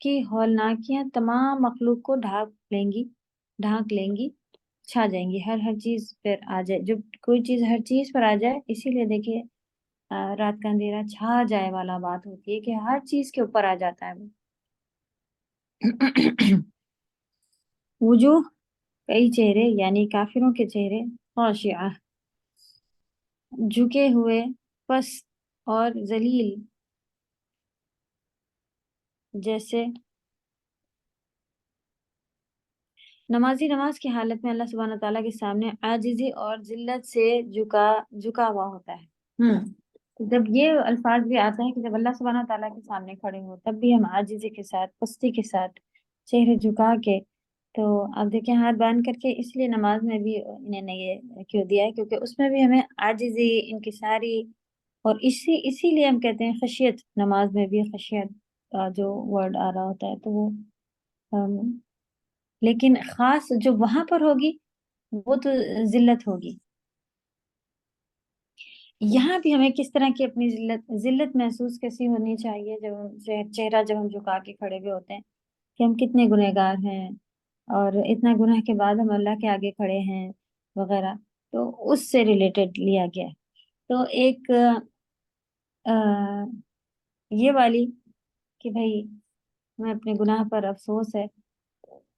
کی ہولناکیاں تمام مخلوق کو ڈھانک لیں گی، چھا جائیں گی، ہر چیز پر آ جائے. جب کوئی چیز ہر چیز پر آ جائے، اسی لیے دیکھیے رات کا اندھیرا چھا جائے والا بات ہوتی ہے کہ ہر چیز کے اوپر آ جاتا ہے وہ. وجوہ کئی چہرے یعنی کافروں کے چہرے، خاشعہ جھکے ہوئے، پست اور ذلیل، جیسے نمازی نماز کی حالت میں اللہ سبحانہ تعالیٰ کے سامنے عاجزی اور ذلت سے جھکا ہوا ہوتا ہے. جب یہ الفاظ بھی آتا ہے کہ جب اللہ سبحانہ تعالیٰ کے سامنے کھڑے ہو تب بھی ہم عاجزی کے ساتھ، پستی کے ساتھ، چہرے جھکا کے. تو آپ دیکھیں ہاتھ باندھ کر کے، اس لیے نماز میں بھی انہوں نے یہ کیوں دیا ہے، کیونکہ اس میں بھی ہمیں عاجزی، انکساری، اور اسی لیے ہم کہتے ہیں خشیت. نماز میں بھی خشیت کا جو ورڈ آ رہا ہوتا ہے تو وہ لیکن خاص جو وہاں پر ہوگی وہ تو ذلت ہوگی. یہاں بھی ہمیں کس طرح کی اپنی ذلت محسوس کیسی ہونی چاہیے جب ہم چہرہ جب ہم جھکا کے کھڑے ہوئے ہوتے ہیں کہ ہم کتنے گنہگار ہیں اور اتنا گناہ کے بعد ہم اللہ کے آگے کھڑے ہیں وغیرہ. تو اس سے ریلیٹڈ لیا گیا. تو ایک یہ والی کہ بھائی میں اپنے گناہ پر افسوس ہے،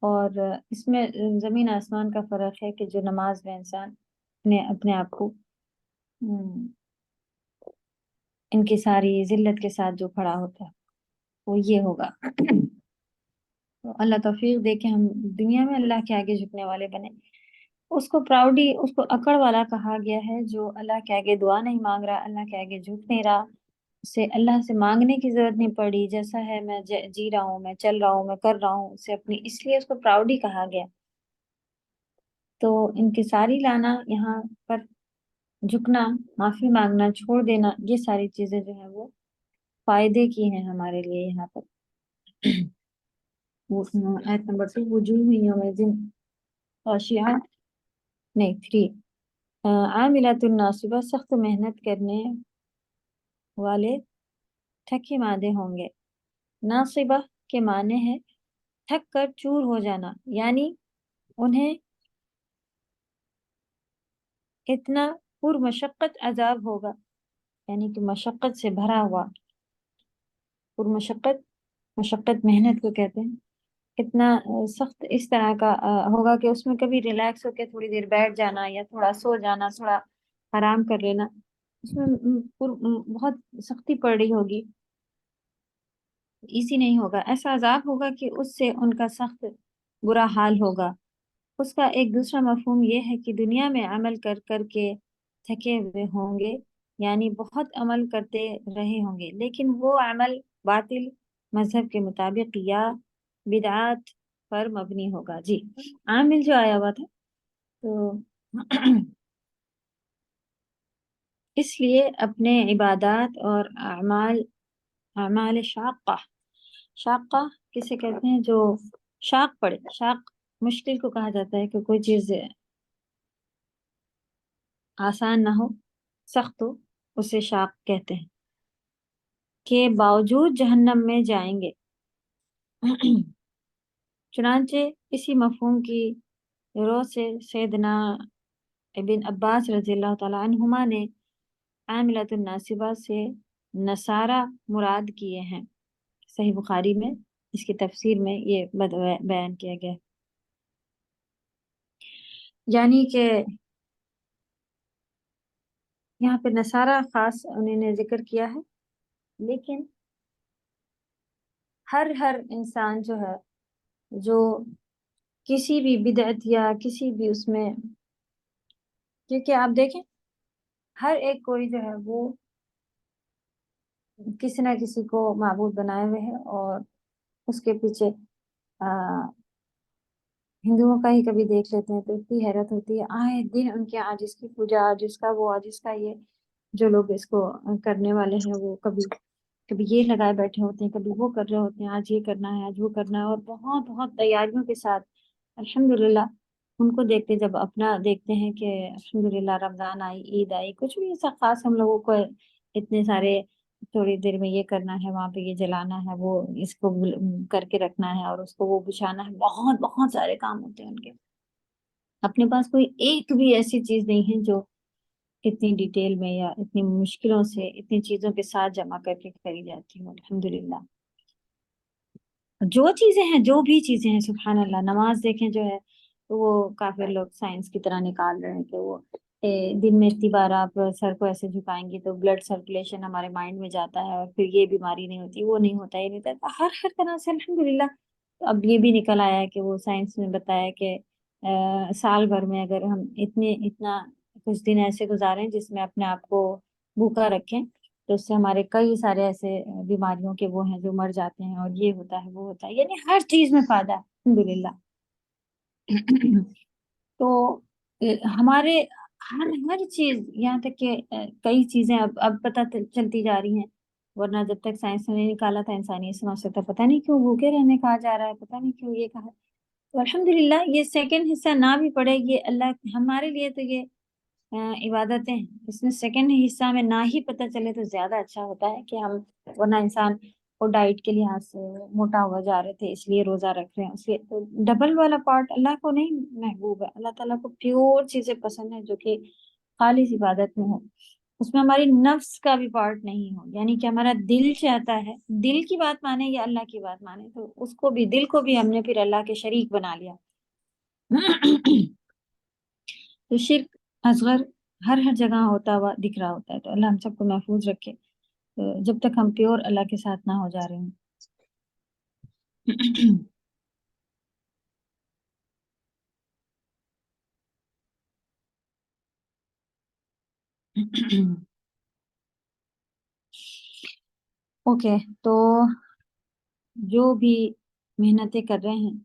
اور اس میں زمین آسمان کا فرق ہے کہ جو نماز میں انسان اپنے آپ کو ان کی ساری ذلت کے ساتھ جو کھڑا ہوتا ہے وہ یہ ہوگا. تو اللہ توفیق دے کہ ہم دنیا میں اللہ کے آگے جھکنے والے بنے. اس کو پراؤڈی، اس کو اکڑ والا کہا گیا ہے جو اللہ کے آگے دعا نہیں مانگ رہا، اللہ کے آگے جھک نہیں رہا، اسے اللہ سے مانگنے کی ضرورت نہیں پڑی، جیسا ہے میں جی رہا ہوں، میں چل رہا ہوں، میں کر رہا ہوں اسے اپنی، اس لیے اس کو پراؤڈی کہا گیا. تو انکساری لانا، یہاں پر جھکنا، معافی مانگنا، چھوڑ دینا، یہ ساری چیزیں جو ہیں وہ فائدے کی ہیں ہمارے لیے. یہاں پر آیت نمبر 2، وجوہ یومئذ خاشعہ، نہیں 3، عاملۃ ناصبہ، سخت محنت کرنے والے تھکے مادے ہوں گے. ناصبہ کے معنی ہے تھک کر چور ہو جانا، یعنی انہیں اتنا پرمشقت عذاب ہوگا، یعنی کہ مشقت سے بھرا ہوا، مشقت محنت کو کہتے ہیں. اتنا سخت اس طرح کا ہوگا کہ اس میں کبھی ریلیکس ہو کے تھوڑی دیر بیٹھ جانا یا تھوڑا سو جانا، تھوڑا آرام کر لینا، اس میں بہت سختی پڑ رہی ہوگی، ایزی نہیں ہوگا. ایسا عذاب ہوگا کہ اس سے ان کا سخت برا حال ہوگا. اس کا ایک دوسرا مفہوم یہ ہے کہ دنیا میں عمل کر کر کے تھکے ہوئے ہوں گے، یعنی بہت عمل کرتے رہے ہوں گے، لیکن وہ عمل باطل، مذہب کے مطابق یا بدعات پر مبنی ہوگا. جی عامل جو آیا ہوا تھا، تو اس لیے اپنے عبادات اور اعمال شاقہ کسے کہتے ہیں؟ جو شاق پڑے. شاق مشکل کو کہا جاتا ہے کہ کوئی چیز آسان نہ ہو، سخت ہو، اسے شاق کہتے ہیں، کے باوجود جہنم میں جائیں گے. چنانچہ اسی مفہوم کی رو سے سیدنا ابن عباس رضی اللہ تعالیٰ عنہما نے عاملۃ الناصبہ سے نصارہ مراد کیے ہیں. صحیح بخاری میں اس کی تفسیر میں یہ بیان کیا گیا، یعنی کہ یہاں پہ نصارہ خاص انہوں نے ذکر کیا ہے، لیکن ہر انسان جو ہے جو کسی بھی بدعت یا کسی بھی اس میں، کیونکہ آپ دیکھیں ہر ایک کوئی جو ہے وہ کسی نہ کسی کو معبود بنائے ہوئے ہے، اور اس کے پیچھے ہندوؤں کا ہی کبھی دیکھ لیتے ہیں تو اتنی حیرت ہوتی ہے، آئے دن ان کے آج اس کی پوجا، آج اس کا وہ، آج اس کا یہ. جو لوگ اس کو کرنے والے ہیں وہ کبھی یہ لگائے بیٹھے ہوتے ہیں، کبھی وہ کر رہے ہوتے ہیں، آج یہ کرنا ہے، آج وہ کرنا ہے، اور بہت بہت تیاریوں کے ساتھ الحمدللہ ان کو دیکھتے، جب اپنا دیکھتے ہیں کہ الحمدللہ رمضان آئی، عید آئی، کچھ بھی ایسا خاص ہم لوگوں کو اتنے سارے تھوڑی دیر میں یہ کرنا ہے، وہاں پہ یہ جلانا ہے، وہ اس کو کر کے رکھنا ہے، اور اس کو وہ بچھانا ہے، بہت بہت سارے کام ہوتے ہیں ان کے. اپنے پاس کوئی ایک بھی ایسی چیز نہیں ہے جو اتنی ڈیٹیل میں یا اتنی مشکلوں سے اتنی چیزوں کے ساتھ جمع کر کے کری جاتی ہوں. الحمدللہ جو چیزیں ہیں، جو بھی چیزیں ہیں، سبحان اللہ. نماز دیکھیں جو ہے تو وہ کافر لوگ سائنس کی طرح نکال رہے ہیں کہ وہ دن میں اتنی بار آپ سر کو ایسے جھکائیں گے تو بلڈ سرکولیشن ہمارے مائنڈ میں جاتا ہے اور پھر یہ بیماری نہیں ہوتی، وہ نہیں ہوتا، یہ نہیں ہوتا. ہر طرح سے الحمدللہ. اب یہ بھی نکل آیا ہے کہ وہ سائنس میں بتایا کہ سال بھر میں اگر ہم اتنا کچھ دن ایسے گزاریں جس میں اپنے آپ کو بھوکا رکھیں تو اس سے ہمارے کئی سارے ایسے بیماریوں کے وہ ہیں جو مر جاتے ہیں، اور یہ ہوتا ہے وہ ہوتا ہے، یعنی ہر چیز میں فائدہ ہے الحمدللہ. تو ہمارے ہر چیز، یہاں تک کہ کئی چیزیں اب پتہ چلتی جا رہی ہیں، ورنہ جب تک سائنس نے نہیں نکالا تھا انسان یہ سمجھ سکتا پتہ نہیں کیوں بھوکے رہنے کہا جا رہا ہے، پتہ نہیں کیوں یہ کہا. تو الحمدللہ یہ سیکنڈ حصہ نہ بھی پڑے، یہ اللہ ہمارے لیے تو یہ عبادتیں ہیں. اس میں سیکنڈ حصہ میں نہ ہی پتہ چلے تو زیادہ اچھا ہوتا ہے کہ ہم، ورنہ انسان وہ ڈائٹ کے لحاظ سے موٹا ہوا جا رہے تھے اس لیے روزہ رکھ رہے ہیں، اس لیے تو ڈبل والا پارٹ اللہ کو نہیں محبوب ہے. اللہ تعالیٰ کو پیور چیزیں پسند ہیں جو کہ خالص عبادت میں ہو، اس میں ہماری نفس کا بھی پارٹ نہیں ہو، یعنی کہ ہمارا دل چاہتا ہے، دل کی بات مانے یا اللہ کی بات مانے، تو اس کو بھی، دل کو بھی ہم نے پھر اللہ کے شریک بنا لیا. تو شرک اصغر ہر جگہ ہوتا ہوا دکھ رہا ہوتا ہے. تو اللہ ہم سب کو محفوظ رکھے جب تک ہم پیور اللہ کے ساتھ نہ ہو جا رہے ہیں. اوکے، تو جو بھی محنتیں کر رہے ہیں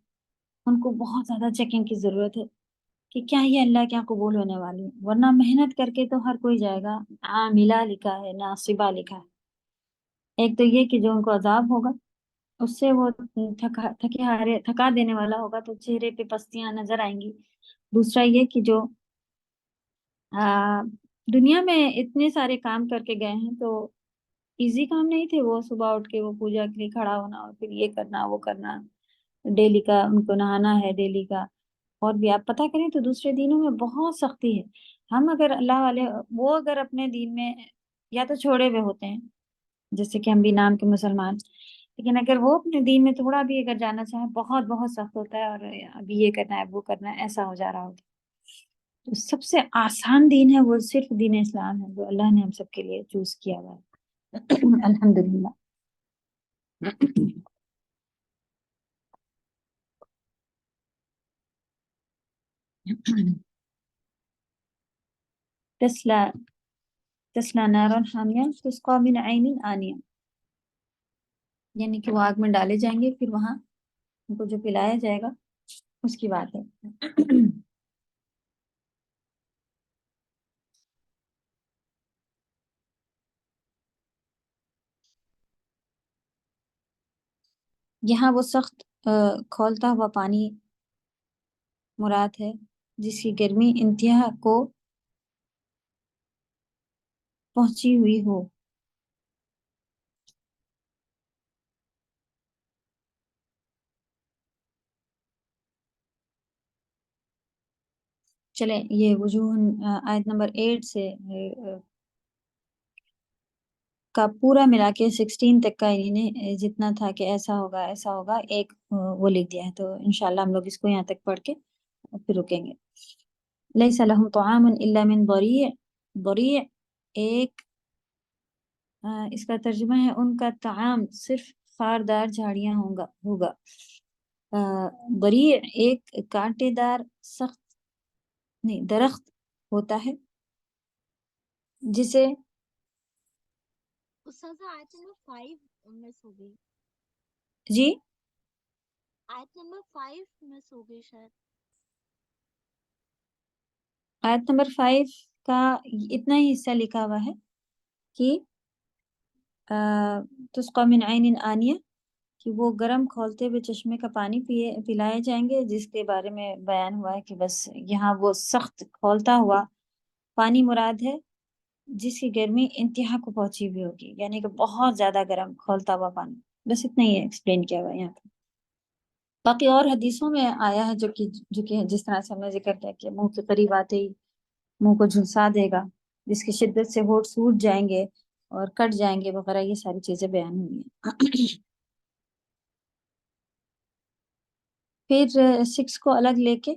ان کو بہت زیادہ چیکنگ کی ضرورت ہے کہ کیا یہ اللہ کیا قبول ہونے والی ہے، ورنہ محنت کر کے تو ہر کوئی جائے گا. عاملہ لکھا ہے، ناصبہ لکھا ہے. ایک تو یہ کہ جو ان کو عذاب ہوگا اس سے وہ تھکا دینے والا ہوگا تو چہرے پہ پستیاں نظر آئیں گی. دوسرا یہ کہ جو دنیا میں اتنے سارے کام کر کے گئے ہیں تو ایزی کام نہیں تھے. وہ صبح اٹھ کے وہ پوجا کے لیے کھڑا ہونا اور پھر یہ کرنا وہ کرنا، ڈیلی کا ان کو نہانا ہے ڈیلی کا. اور بھی آپ پتہ کریں تو دوسرے دینوں میں بہت سختی ہے. ہم اگر اللہ والے، وہ اگر اپنے دین میں یا تو چھوڑے ہوئے ہوتے ہیں جیسے کہ ہم بھی نام کے مسلمان، لیکن اگر وہ اپنے دین میں تھوڑا بھی اگر جانا چاہیں بہت بہت سخت ہوتا ہے، اور ابھی یہ کرنا ہے وہ کرنا ہے ایسا ہو جا رہا ہوتا. تو سب سے آسان دین ہے وہ صرف دین اسلام ہے جو اللہ نے ہم سب کے لیے چوز کیا ہوا ہے. الحمدللہ. تسلا نارا حامیہ تسقا من عین آنیہ، یعنی کہ وہ آگ میں ڈالے جائیں گے پھر وہاں ان کو جو پلایا جائے گا اس کی بات ہے. یہاں وہ سخت کھولتا ہوا پانی مراد ہے جس کی گرمی انتہا کو پہنچی ہوئی ہو. چلیں یہ وجوہ آیت نمبر 8 سے کا پورا ملا کے 16 تک کا انہیں جتنا تھا کہ ایسا ہوگا ایک وہ لکھ دیا ہے. تو انشاءاللہ ہم لوگ اس کو یہاں تک پڑھ کے پھر رکیں گے. لیس لہم طعام الا من ضریع، ضریع ایک اس کا ترجمہ ہے ان کا طعام صرف خاردار جھاڑیاں ہوگا. ضریع ایک کانٹے دار سخت نہیں درخت ہوتا ہے جسے استاذہ آیت نمبر 5 مس ہو گئی. جی آیت نمبر 5 مس ہو گئی شاید. آیت نمبر 5 کا اتنا ہی حصہ لکھا ہوا ہے کہ تسقا من عین آنیہ، کہ وہ گرم کھولتے ہوئے چشمے کا پانی پلائے جائیں گے، جس کے بارے میں بیان ہوا ہے کہ بس یہاں وہ سخت کھولتا ہوا پانی مراد ہے جس کی گرمی انتہا کو پہنچی ہوئی ہوگی، یعنی کہ بہت زیادہ گرم کھولتا ہوا پانی. بس اتنا ہی ایکسپلین کیا ہوا ہے یہاں پہ. باقی اور حدیثوں میں آیا ہے جو کہ جس طرح سے ہم نے ذکر کیا کہ منہ کے قریب آتے ہی منہ کو جھلسا دے گا، جس کی شدت سے ہونٹ سوٹ جائیں گے اور کٹ جائیں گے وغیرہ، یہ ساری چیزیں بیان ہوئی ہیں. پھر 6 کو الگ لے کے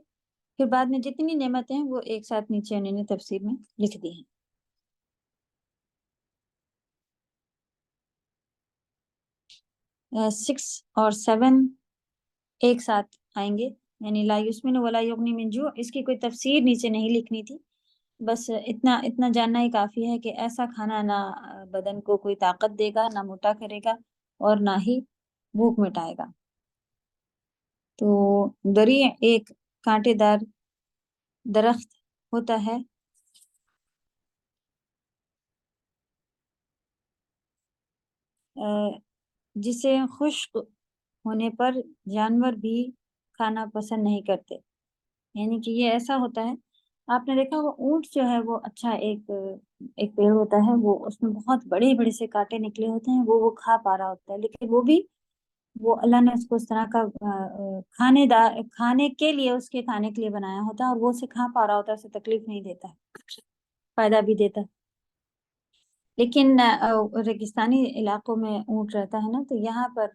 پھر بعد میں جتنی نعمتیں ہیں وہ ایک ساتھ نیچے انہوں نے تفسیر میں لکھ دی ہیں. 6 اور 7 ایک ساتھ آئیں گے، یعنی لا یسمن ولا یغنی من جوع. اس کی کوئی تفسیر نیچے نہیں لکھنی تھی، بس اتنا جاننا ہی کافی ہے کہ ایسا کھانا نہ بدن کو کوئی طاقت دے گا، نہ موٹا کرے گا، اور نہ ہی بھوک مٹائے گا. تو دریع ایک کانٹے دار درخت ہوتا ہے جسے خشک ہونے پر جانور بھی کھانا پسند نہیں کرتے. یعنی کہ یہ ایسا ہوتا ہے، آپ نے دیکھا وہ اونٹ جو ہے وہ اچھا ایک پیڑ ہوتا ہے، وہ اس میں بہت بڑے بڑے سے کانٹے نکلے ہوتے ہیں، وہ کھا پا رہا ہوتا ہے، لیکن وہ اللہ نے اس کو اس طرح کا کھانے کے لیے، اس کے کھانے کے لیے بنایا ہوتا ہے، اور وہ اسے کھا پا رہا ہوتا ہے، اسے تکلیف نہیں دیتا ہے، فائدہ بھی دیتا ہے. لیکن ریگستانی علاقوں میں اونٹ رہتا ہے نا، تو یہاں پر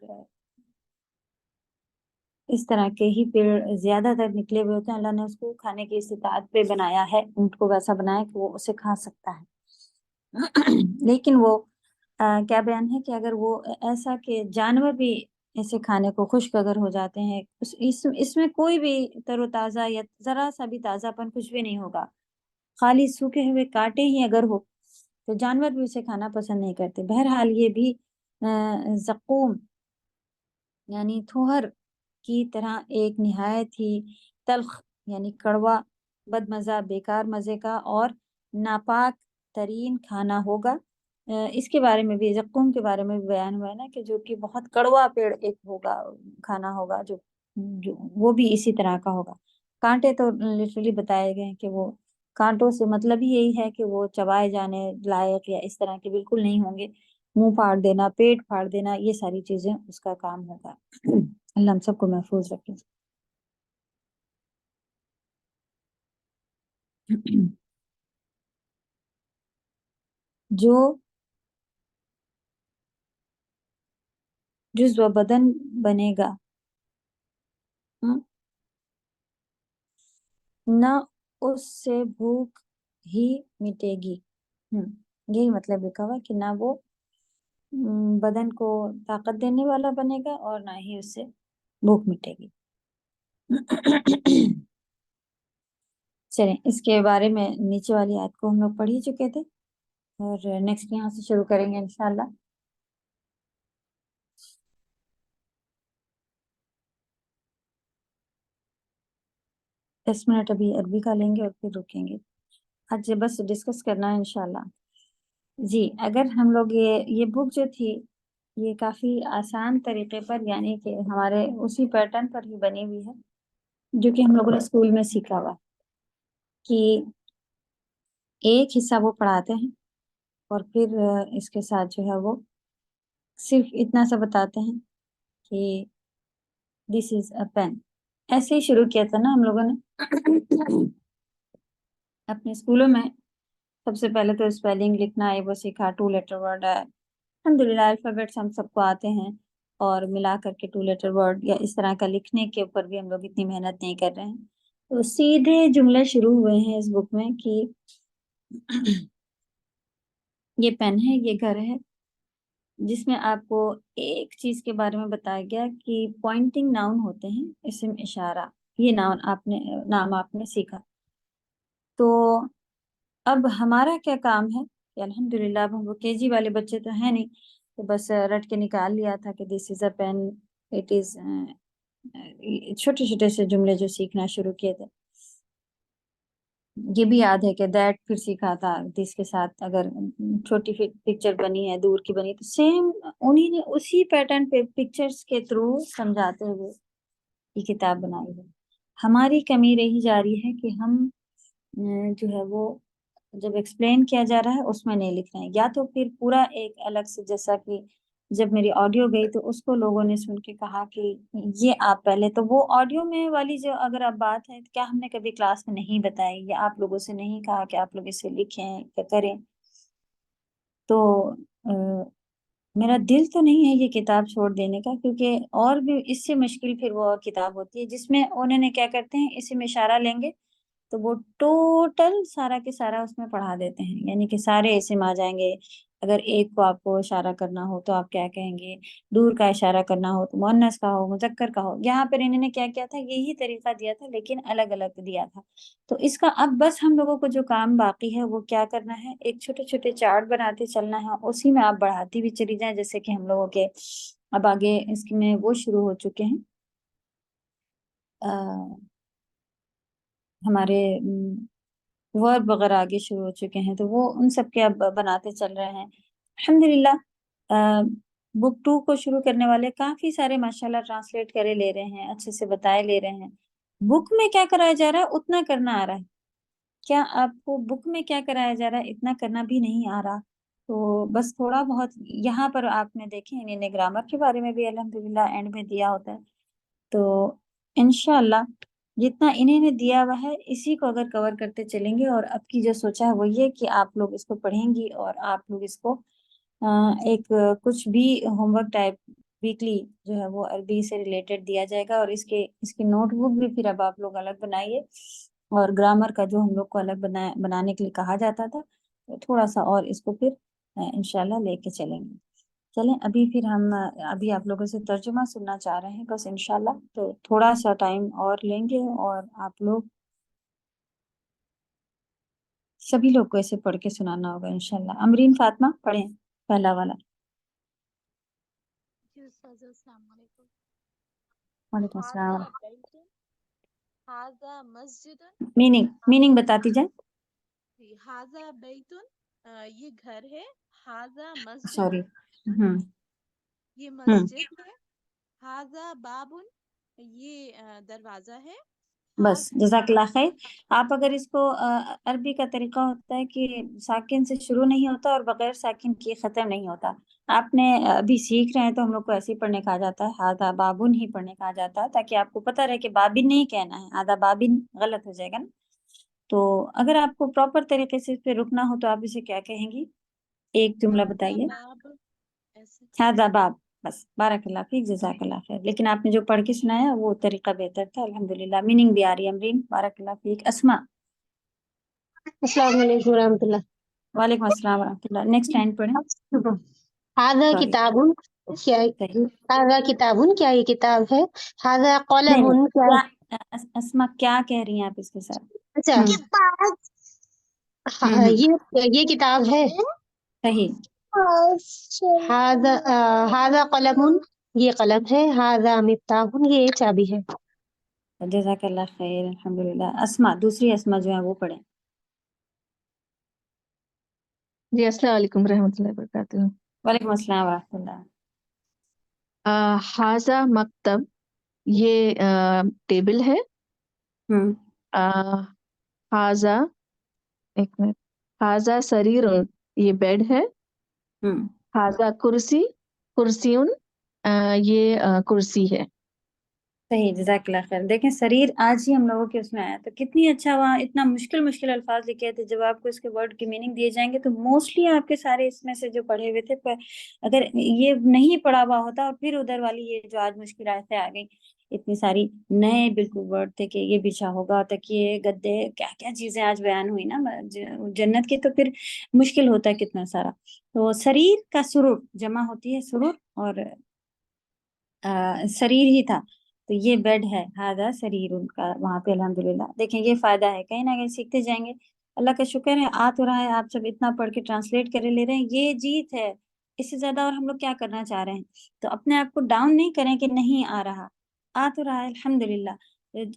اس طرح کے ہی پیڑ زیادہ تر نکلے ہوئے ہوتے ہیں. اللہ نے اس کو کھانے کی استطاعت پہ بنایا ہے، اونٹ کو ویسا بنایا کہ وہ اسے کھا سکتا ہے. لیکن وہ کیا بیان ہے کہ اگر وہ ایسا کہ جانور بھی ایسے کھانے کو خشک اگر ہو جاتے ہیں، اس میں کوئی بھی تر و تازہ یا ذرا سا بھی تازہ پن کچھ بھی نہیں ہوگا، خالی سوکھے ہوئے کانٹے ہی اگر ہو تو جانور بھی اسے کھانا پسند نہیں کرتے. بہرحال یہ بھی زقوم یعنی تھوہر کی طرح ایک نہایت ہی تلخ یعنی کڑوا، بد مزہ، بیکار مزے کا اور ناپاک ترین کھانا ہوگا. اس کے بارے میں بھی، زقوم کے بارے میں بھی بیان ہوا ہے نا، کہ جو کہ بہت کڑوا پیڑ ایک ہوگا، کھانا ہوگا جو وہ بھی اسی طرح کا ہوگا. کانٹے تو لٹرلی بتائے گئے ہیں کہ وہ کانٹوں سے مطلب ہی یہی ہے کہ وہ چبائے جانے لائق یا اس طرح کے بالکل نہیں ہوں گے. منہ پھاڑ دینا، پیٹ پھاڑ دینا، یہ ساری چیزیں اس کا کام ہوگا. اللہ ہم سب کو محفوظ رکھے. جو جزو بدن بنے گا نہ اس سے بھوک ہی مٹے گی. یہی مطلب لکھا ہوا کہ نہ وہ بدن کو طاقت دینے والا بنے گا اور نہ ہی اس سے بھوک مٹے گی. چلیں، اس کے بارے میں نیچے والی آیت کو ہم لوگ پڑھ ہی چکے تھے، اور نیکسٹ یہاں سے شروع کریں گے انشاءاللہ. دس منٹ ابھی عربی کا لیں گے اور پھر رکیں گے. آج بس ڈسکس کرنا ہے انشاءاللہ. جی، اگر ہم لوگ یہ بک جو تھی یہ کافی آسان طریقے پر، یعنی کہ ہمارے اسی پیٹرن پر ہی بنی ہوئی ہے جو کہ ہم لوگوں نے اسکول میں سیکھا ہوا، کہ ایک حصہ وہ پڑھاتے ہیں اور پھر اس کے ساتھ جو ہے وہ صرف اتنا سا بتاتے ہیں کہ دس از اے پین. ایسے ہی شروع کیا تھا نا ہم لوگوں نے اپنے اسکولوں میں. سب سے پہلے تو اسپیلنگ لکھنا ہے وہ سیکھا، 2 لیٹر ورڈ ہے، الحمدللہ الفابیٹس ہم سب کو آتے ہیں، اور ملا کر کے 2 لیٹر ورڈ یا اس طرح کا لکھنے کے اوپر بھی ہم لوگ اتنی محنت نہیں کر رہے ہیں. تو سیدھے جملے شروع ہوئے ہیں اس بک میں کہ یہ پین ہے، یہ گھر ہے، جس میں آپ کو ایک چیز کے بارے میں بتایا گیا کہ پوائنٹنگ ناؤن ہوتے ہیں، اسم اشارہ. یہ نام آپ نے سیکھا. تو اب ہمارا کیا کام ہے کہ الحمدللہ اب ہم کے جی والے بچے تو ہیں نہیں، تو بس رٹ کے نکال لیا تھا کہ دس از اے پین، اٹ از، چھوٹے چھوٹے سے جملے جو سیکھنا شروع کیے تھے. یہ بھی یاد ہے کہ دیٹ پھر سیکھا تھا، جس کے ساتھ اگر چھوٹی پکچر بنی ہے، دور کی بنی، تو سیم انہی نے اسی پیٹرن پہ پکچرز کے تھرو سمجھاتے ہوئے یہ کتاب بنائی ہے. ہماری کمی رہی جا رہی ہے کہ ہم جو ہے وہ جب ایکسپلین کیا جا رہا ہے اس میں نہیں لکھ رہے ہیں، یا تو پھر پورا ایک الگ سے، جیسا کہ جب میری آڈیو گئی تو اس کو لوگوں نے سن کے کہا کہ یہ آپ پہلے، تو وہ آڈیو میں والی جو اگر اب بات ہے کیا ہم نے کبھی کلاس میں نہیں بتائی یا آپ لوگوں سے نہیں کہا کہ آپ لوگ اسے لکھیں یا کریں، تو میرا دل تو نہیں ہے یہ کتاب چھوڑ دینے کا، کیونکہ اور بھی اس سے مشکل پھر وہ اور کتاب ہوتی ہے جس میں انہوں نے کیا کرتے ہیں، اسے میں اشارہ لیں گے تو وہ ٹوٹل سارا کے سارا اس میں پڑھا دیتے ہیں، یعنی کہ سارے اسم آ جائیں گے۔ اگر ایک کو آپ کو اشارہ کرنا ہو تو آپ کیا کہیں گے، دور کا اشارہ کرنا ہو تو مؤنث کا ہو، مذکر کا ہو۔ یہاں پر انہوں نے کیا کیا تھا، یہی طریقہ دیا تھا لیکن الگ الگ دیا تھا۔ تو اس کا اب بس ہم لوگوں کو جو کام باقی ہے وہ کیا کرنا ہے، ایک چھوٹے چھوٹے چارٹ بناتے چلنا ہے، اسی میں آپ بڑھاتی بھی چلی جائیں، جیسے کہ ہم لوگوں کے اب آگے اس میں وہ شروع ہو چکے ہیں، ہمارے ورب وغیرہ آگے شروع ہو چکے ہیں، تو وہ ان سب کے اب بناتے چل رہے ہیں الحمدللہ۔ بک 2 کو شروع کرنے والے کافی سارے ماشاءاللہ ٹرانسلیٹ کرے لے رہے ہیں، اچھے سے بتائے لے رہے ہیں۔ بک میں کیا کرایا جا رہا ہے اتنا کرنا آ رہا ہے، کیا آپ کو بک میں کیا کرایا جا رہا ہے اتنا کرنا بھی نہیں آ رہا؟ تو بس تھوڑا بہت یہاں پر آپ نے دیکھیں، انہوں نے گرامر کے بارے میں بھی الحمدللہ اینڈ میں دیا ہوتا ہے، تو انشاءاللہ جتنا انہیں نے دیا ہوا ہے اسی کو اگر کور کرتے چلیں گے، اور اب کی جو سوچا ہے وہ یہ کہ آپ لوگ اس کو پڑھیں گی اور آپ لوگ اس کو ایک کچھ بھی ہوم ورک ٹائپ ویکلی جو ہے وہ عربی سے ریلیٹڈ دیا جائے گا، اور اس کی نوٹ بک بھی پھر اب آپ لوگ الگ بنائیے، اور گرامر کا جو ہم لوگ کو الگ بنانے کے لیے کہا جاتا تھا تو تھوڑا سا اور اس کو پھر انشاءاللہ لے کے چلیں گے۔ چلیں ابھی پھر ہم ابھی آپ لوگوں سے ترجمہ سننا چاہ رہے ہیں بس انشاءاللہ، تو تھوڑا سا ٹائم اور لیں گے، اور آپ لوگ سبھی لوگ کو ایسے پڑھ کے سنانا ہوگا انشاءاللہ۔ امرین فاطمہ پڑھیں پہلا والا۔ جی استاذ، السلام علیکم۔ وعلیکم السلام۔ ہاذا بیت، ہاذا مسجد، میننگ بتاتی جائیں۔ ہاذا بیت یہ گھر ہے، ہاذا مسجد سوری۔ ہوں یہ ہوں مسجد ہے، ہاذا بابن یہ دروازہ ہے، بس ہاذا جزاک اللہ خیر۔ آپ اگر اس کو عربی کا طریقہ ہوتا ہے کہ ساکن سے شروع نہیں ہوتا اور بغیر ساکن کیے ختم نہیں ہوتا، آپ نے ابھی سیکھ رہے ہیں تو ہم لوگ کو ایسے ہی پڑھنے کہا جاتا ہے، ہاذا بابن ہی پڑھنے کہا جاتا ہے، تاکہ آپ کو پتہ رہے کہ بابن نہیں کہنا ہے، ہاذا بابن غلط ہو جائے گا نا۔ تو اگر آپ کو پراپر طریقے سے اس پہ رکنا ہو تو آپ اسے کیا کہیں گی، ایک جملہ ہاذا بتائیے۔ باب ایسے۔ ہاذا باب، بس بارک اللہ فیک، جزاک اللہ خیر۔ لیکن آپ نے جو پڑھ کے سنایا وہ طریقہ بہتر تھا الحمدللہ، میننگ بھی آ رہی ہے۔ امرین بارک اللہ فیک۔ اسما۔ السلام علیکم ورحمۃ اللہ۔ وعلیکم السلام ورحمۃ اللہ۔ نیکسٹ لائن پڑھیں۔ ہاذا سوری، کتابن، کیا صحیح ہاذا کتابن، کیا یہ کتاب ہے؟ ہاذا نہیں قلم، کیا کیا اسما کیا کہہ رہی ہیں آپ اس کے ساتھ؟ اچھا یہ کتاب ہے۔ صحیح۔ ہاذا قلم، یہ قلم ہے۔ ہاذا مفتاح، یہ چابی ہے۔ جزاک اللہ خیر الحمدللہ۔ اسما، دوسری اسما جو ہے وہ پڑھیں۔ جی السلام علیکم رحمۃ اللہ وبرکاتہ۔ وعلیکم السلام ورحمۃ اللہ۔ ہاذا مکتب، یہ ٹیبل ہے۔ ہوں ہاذا، ایک منٹ، ہاذا سریر، یہ بیڈ ہے۔ ہوں ہاذا کرسی، کرسیون، یہ کرسی ہے۔ صحیح، جزاک اللہ خیر۔ دیکھیں سریر آج ہی ہم لوگوں کے اس میں آیا تو کتنی اچھا، وہاں اتنا مشکل الفاظ لکھے تھے، جب آپ کو اس کے ورڈ کی میننگ دیے جائیں گے تو موسٹلی آپ کے سارے اس میں سے جو پڑھے ہوئے تھے، اگر یہ نہیں پڑھا ہوا ہوتا اور پھر ادھر والی یہ جو آج مشکل آیتیں آ گئی، اتنی ساری نئے بالکل ورڈ تھے کہ یہ بچھا ہوگا، تکیے، گدے، کیا کیا چیزیں آج بیان ہوئی نا جنت کی، تو پھر مشکل ہوتا ہے کتنا سارا۔ تو سریر کا سرور جمع ہوتی ہے سرور، اور سریر ہی تھا تو یہ بیڈ ہے، ہاذا سریر ان کا وہاں پہ الحمدللہ۔ دیکھیں یہ فائدہ ہے، کہیں نہ کہیں سیکھتے جائیں گے، اللہ کا شکر ہے آ تو رہا ہے، آپ سب اتنا پڑھ کے ٹرانسلیٹ کرے لے رہے ہیں، یہ جیت ہے، اس سے زیادہ اور ہم لوگ کیا کرنا چاہ رہے ہیں؟ تو اپنے آپ کو ڈاؤن نہیں کریں کہ نہیں آ رہا، آ تو رہا ہے الحمدللہ۔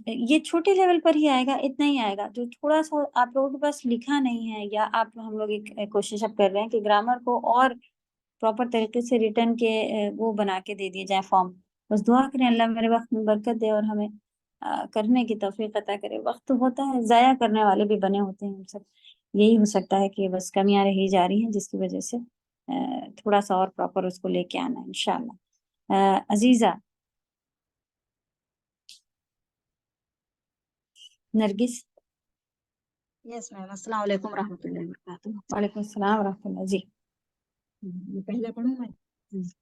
یہ چھوٹے لیول پر ہی آئے گا، اتنا ہی آئے گا جو تھوڑا سا آپ لوگوں کے پاس لکھا نہیں ہے، یا آپ ہم لوگ ایک کوشش اب کر رہے ہیں کہ گرامر کو اور پراپر طریقے سے ریٹرن کے وہ بنا کے دے دیے جائیں فارم۔ بس دعا کریں اللہ میرے وقت میں برکت دے اور ہمیں کرنے کی توفیق عطا کرے۔ وقت تو ہوتا ہے، ضائع کرنے والے بھی بنے ہوتے ہیں ہم سب، یہی ہو سکتا ہے کہ بس کمیاں رہی جا رہی ہیں جس کی وجہ سے تھوڑا سا اور پراپر اس کو لے کے آنا ہے انشاءاللہ۔ عزیزہ، نرگس، یس میم، السلام علیکم ورحمۃ اللہ وبرکاتہ۔ وعلیکم السلام ورحمۃ اللہ جی۔ یہ پہلا پڑھوں میں؟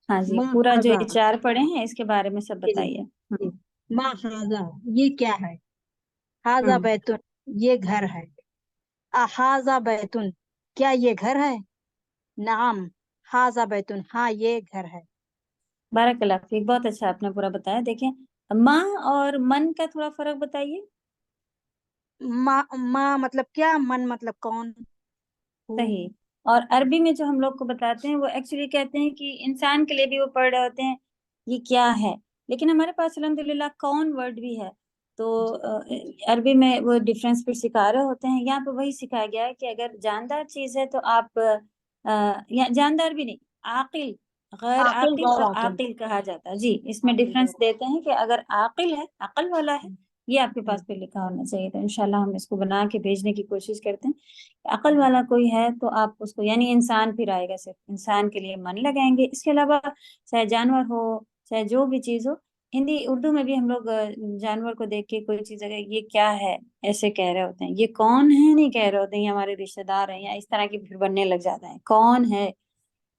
ہاں جی، ما پورا جو ہاذا، یہ 4 پڑھے ہیں اس کے بارے میں سب جی بتائیے۔ جی، ما ہاذا یہ کیا ہے؟ ہاذا ہوں بیتن یہ گھر ہے۔ احاذا بیتن کیا یہ گھر ہے؟ نعم ہاذا بیتن ہاں یہ گھر ہے۔ بارک اللہ فیک، بہت اچھا آپ نے پورا بتایا۔ دیکھیں ماں اور من کا تھوڑا فرق بتائیے۔ ما مطلب کیا، من مطلب کون؟ ہو، صحیح۔ اور عربی میں جو ہم لوگ کو بتاتے ہیں وہ ایکچولی کہتے ہیں کہ انسان کے لیے بھی وہ پڑھ رہے ہوتے ہیں یہ کیا ہے، لیکن ہمارے پاس الحمدللہ کون ورڈ بھی ہے، تو عربی میں وہ ڈفرینس پھر سکھا رہے ہوتے ہیں۔ یہاں پہ وہی سکھایا گیا ہے کہ اگر جاندار چیز ہے تو آپ یا جاندار بھی نہیں، عاقل، غیر عاقل عاقل غیر اور عاقل، عاقل کہا جاتا ہے جی۔ اس میں عاقل ڈفرینس غیر دیتے ہیں کہ اگر عاقل ہے، عقل والا ہے، یہ آپ کے عاقل۔ پاس پہ لکھا ہونا چاہیے، تو انشاءاللہ ہم اس کو بنا کے بھیجنے کی کوشش کرتے ہیں۔ عقل والا کوئی ہے تو آپ اس کو، یعنی انسان پھر آئے گا، صرف انسان کے لیے من لگائیں گے۔ اس کے علاوہ چاہے جانور ہو، چاہے جو بھی چیز ہو، ہندی اردو میں بھی ہم لوگ جانور کو دیکھ کے کوئی چیز اگر یہ کیا ہے ایسے کہہ رہے ہوتے ہیں، یہ کون ہے نہیں کہہ رہے ہوتے ہیں، یہ ہمارے رشتہ دار ہیں، یا اس طرح کی پھر بننے لگ جاتا ہے کون ہے،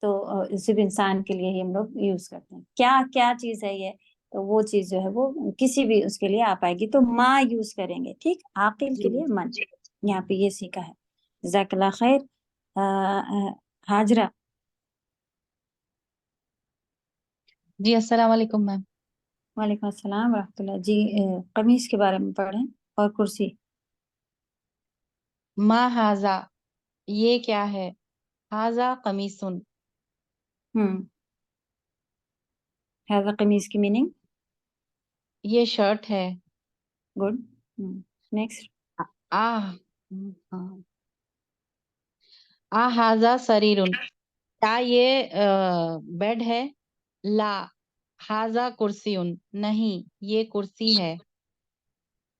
تو صرف انسان کے لیے ہی ہم لوگ یوز کرتے ہیں۔ کیا کیا چیز ہے یہ، تو وہ چیز جو ہے وہ کسی بھی اس کے لیے آ پائے گی تو ماں یوز کریں گے، ٹھیک۔ عاقل جی کے لیے من، یہاں پہ یہ سیکھا ہے۔ جزاک اللہ خیر۔ ہاجرہ، جی السلام علیکم میم۔ وعلیکم السلام ورحمۃ اللہ جی۔ قمیص کے بارے میں پڑھیں اور کرسی۔ ما ہاذا یہ کیا ہے؟ ہاذا قمیصن ہیذا قمیص کی میننگ، یہ شرٹ ہے۔ گڈ۔ نیکسٹ۔ آہ ہاذا سریرن کیا یہ بیڈ ہے؟ لا ہاذا کرسیون نہیں یہ کرسی ہے۔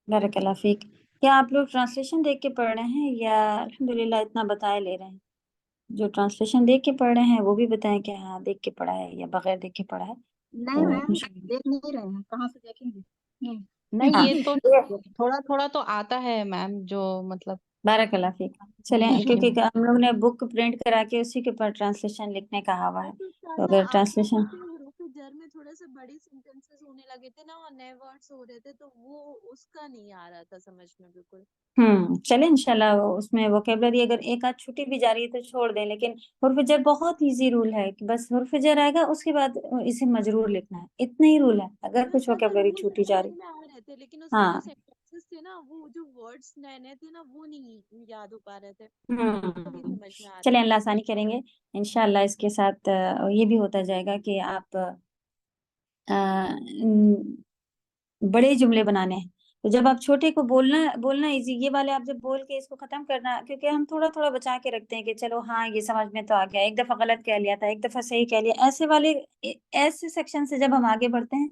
بارک اللہ فیک۔ کیا آپ لوگ ٹرانسلیشن دیکھ کے پڑھ رہے ہیں یا الحمدللہ اتنا بتائے لے رہے ہیں؟ جو ٹرانسلیشن دیکھ کے پڑھ رہے ہیں وہ بھی بتائیں کہ ہاں دیکھ کے پڑھا ہے یا بغیر دیکھ کے پڑھا ہے، نہیں تو میم، انشاءاللہ۔ دیکھ نہیں رہے ہیں، کہاں سے دیکھیں گے؟ نہیں ہاں یہ تو تھوڑا تھوڑا تو آتا ہے میم، جو مطلب بارک اللہ فیک۔ چلیں، کیونکہ ہم لوگ نے بک پرنٹ کرا کے اسی کے اوپر ٹرانسلیشن لکھنے کا ہوا ہے، تو اگر ٹرانسلیشن حروف جر میں تھوڑے سے بڑی سینٹینسز ہونے لگے تھے نا اور نئے ورڈز ہو رہے تھے تو وہ اس کا نہیں آ رہا تھا سمجھ میں بالکل۔ چلیں انشاءاللہ اس میں ووکیبلری اگر ایک آدھ چھٹی بھی جا رہی ہے تو چھوڑ دیں، لیکن حرف جر بہت ایزی رول ہے کہ بس حرف جر آئے گا اس کے بعد اسے مجرور لکھنا ہے، اتنا ہی رول ہے۔ اگر کچھ ویسے تو ووکیبلری رول چھوٹی جا سمجھ رہی، میں آ رہے تھے لیکن اس کے ہاں جو سینٹینسز تھے نا، وہ جو ورڈز نئے نئے تھے نا وہ نہیں یاد ہو پا رہے تھے، وہ نہیں سمجھ میں آ رہے چلیں تھے۔ اللہ آسانی کریں گے انشاءاللہ۔ اس کے ساتھ یہ بھی ہوتا جائے گا کہ آپ بڑے جملے بنانے ہیں، تو جب آپ چھوٹے کو بولنا ایزی، یہ والے آپ جب بول کے اس کو ختم کرنا، کیونکہ ہم تھوڑا تھوڑا بچا کے رکھتے ہیں کہ چلو ہاں یہ سمجھ میں تو آ گیا، ایک دفعہ غلط کہہ لیا تھا، ایک دفعہ صحیح کہہ لیا، ایسے سیکشن سے جب ہم آگے بڑھتے ہیں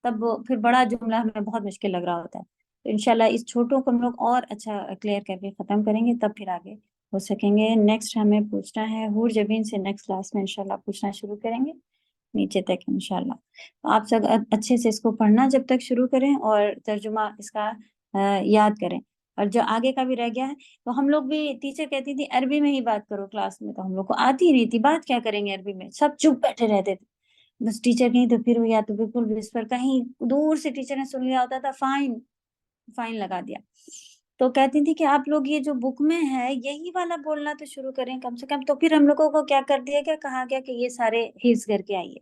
تب پھر بڑا جملہ ہمیں بہت مشکل لگ رہا ہوتا ہے، تو انشاءاللہ اس چھوٹوں کو ہم لوگ اور اچھا کلیئر کر کے ختم کریں گے، تب پھر آگے ہو سکیں گے۔ نیکسٹ ہمیں پوچھنا ہے حور جبین سے، نیکسٹ کلاس میں انشاءاللہ پوچھنا شروع کریں گے نیچے تک انشاءاللہ۔ آپ سب اچھے سے اس کو پڑھنا جب تک شروع کریں، اور ترجمہ اس کا یاد کریں، اور جو آگے کا بھی رہ گیا ہے تو ہم لوگ بھی، ٹیچر کہتی تھی عربی میں ہی بات کرو کلاس میں، تو ہم لوگ کو آتی نہیں تھی، بات کیا کریں گے عربی میں، سب چپ بیٹھے رہتے تھے، بس ٹیچر کہیں تو پھر یا تو بالکل اس پر کہیں دور سے ٹیچر نے سن لیا ہوتا تھا، فائن لگا دیا، تو کہتی تھی کہ آپ لوگ یہ جو بک میں ہے یہی والا بولنا تو شروع کریں کم سے کم، تو پھر ہم لوگوں کو کیا کر دیا گیا، کہا گیا کہ یہ سارے حفظ کر کے آئیے،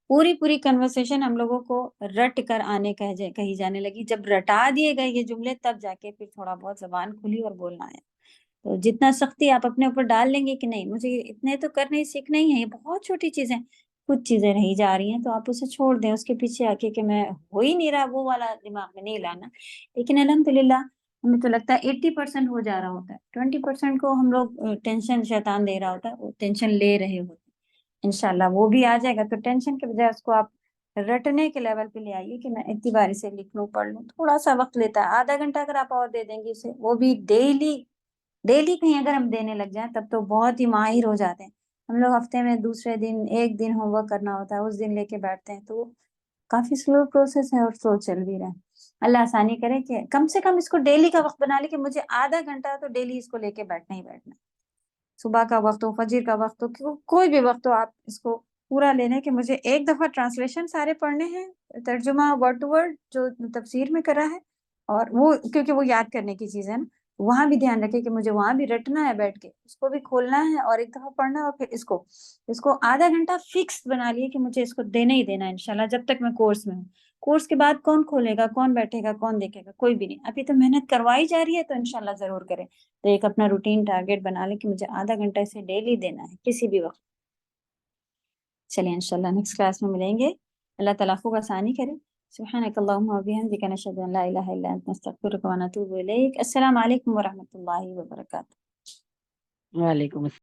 پوری کنورسیشن ہم لوگوں کو رٹ کر آنے کہی جانے لگی، جب رٹا دیے گئے یہ جملے تب جا کے پھر تھوڑا بہت زبان کھلی اور بولنا آیا، تو جتنا سختی آپ اپنے اوپر ڈال لیں گے کہ نہیں مجھے اتنے تو کرنا ہی سیکھنا ہی ہے، یہ بہت چھوٹی چیزیں، کچھ چیزیں رہی جا رہی ہیں تو آپ اسے چھوڑ دیں، اس کے پیچھے آ کے کہ میں ہو ہی نہیں رہا، وہ والا دماغ میں نہیں لانا، لیکن الحمدللہ ہمیں تو لگتا ہے 80% ہو جا رہا ہوتا ہے، 20% کو ہم لوگ ٹینشن شیطان دے رہا ہوتا ہے، وہ ٹینشن لے رہے ہوتے ہیں، انشاءاللہ وہ بھی آ جائے گا، تو ٹینشن کے بجائے اس کو آپ رٹنے کے لیول پہ لے آئیے کہ میں اتنی باری سے لکھ لوں پڑھ لوں، تھوڑا سا وقت لیتا ہے، آدھا گھنٹہ اگر آپ اور دے دیں گے اسے، وہ بھی ڈیلی ڈیلی کہیں اگر ہم دینے لگ جائیں تب تو بہت ہی ماہر ہو جاتے ہیں. ہم لوگ ہفتے میں دوسرے دن ایک دن ہوم ورک کرنا ہوتا ہے، اس دن لے کے بیٹھتے ہیں، تو وہ کافی سلو پروسیس ہے اور سلو چل بھی رہا ہے. اللہ آسانی کرے کہ کم سے کم اس کو ڈیلی کا وقت بنا لے کہ مجھے آدھا گھنٹہ تو ڈیلی اس کو لے کے بیٹھنا ہی بیٹھنا. صبح کا وقت ہو، فجر کا وقت ہو، کوئی بھی وقت ہو، آپ اس کو پورا لینے کہ مجھے ایک دفعہ ٹرانسلیشن سارے پڑھنے ہیں، ترجمہ ورڈ ٹو ورڈ جو تفسیر میں کرا ہے، اور وہ کیونکہ وہ یاد کرنے کی چیز ہے نا، وہاں بھی دھیان رکھے کہ مجھے وہاں بھی رٹنا ہے بیٹھ کے، اس کو بھی کھولنا ہے اور ایک دفعہ پڑھنا ہے، اور پھر اس کو آدھا گھنٹہ فکس بنا لیے کہ مجھے اس کو دینا ہی دینا ہے انشاءاللہ جب تک میں کورس میں ہوں. کورس کے بعد کون کھولے گا، کون بیٹھے گا، کون دیکھے گا، کوئی بھی نہیں. ابھی تو محنت کروائی جا رہی ہے تو انشاءاللہ ضرور کریں. تو ایک اپنا روٹین ٹارگیٹ بنا لیں کہ مجھے آدھا گھنٹہ اسے ڈیلی دینا ہے کسی بھی وقت. چلیے انشاءاللہ نیکسٹ کلاس میں ملیں گے. اللہ تعالیٰ خوب آسانی کرے. سبحانک اللہم و بحمدک نشہد ان لا الہ الا انت نستغفرک و نتوب الیک. السلام علیکم و رحمۃ اللہ وبرکاتہ. وعلیکم السلام.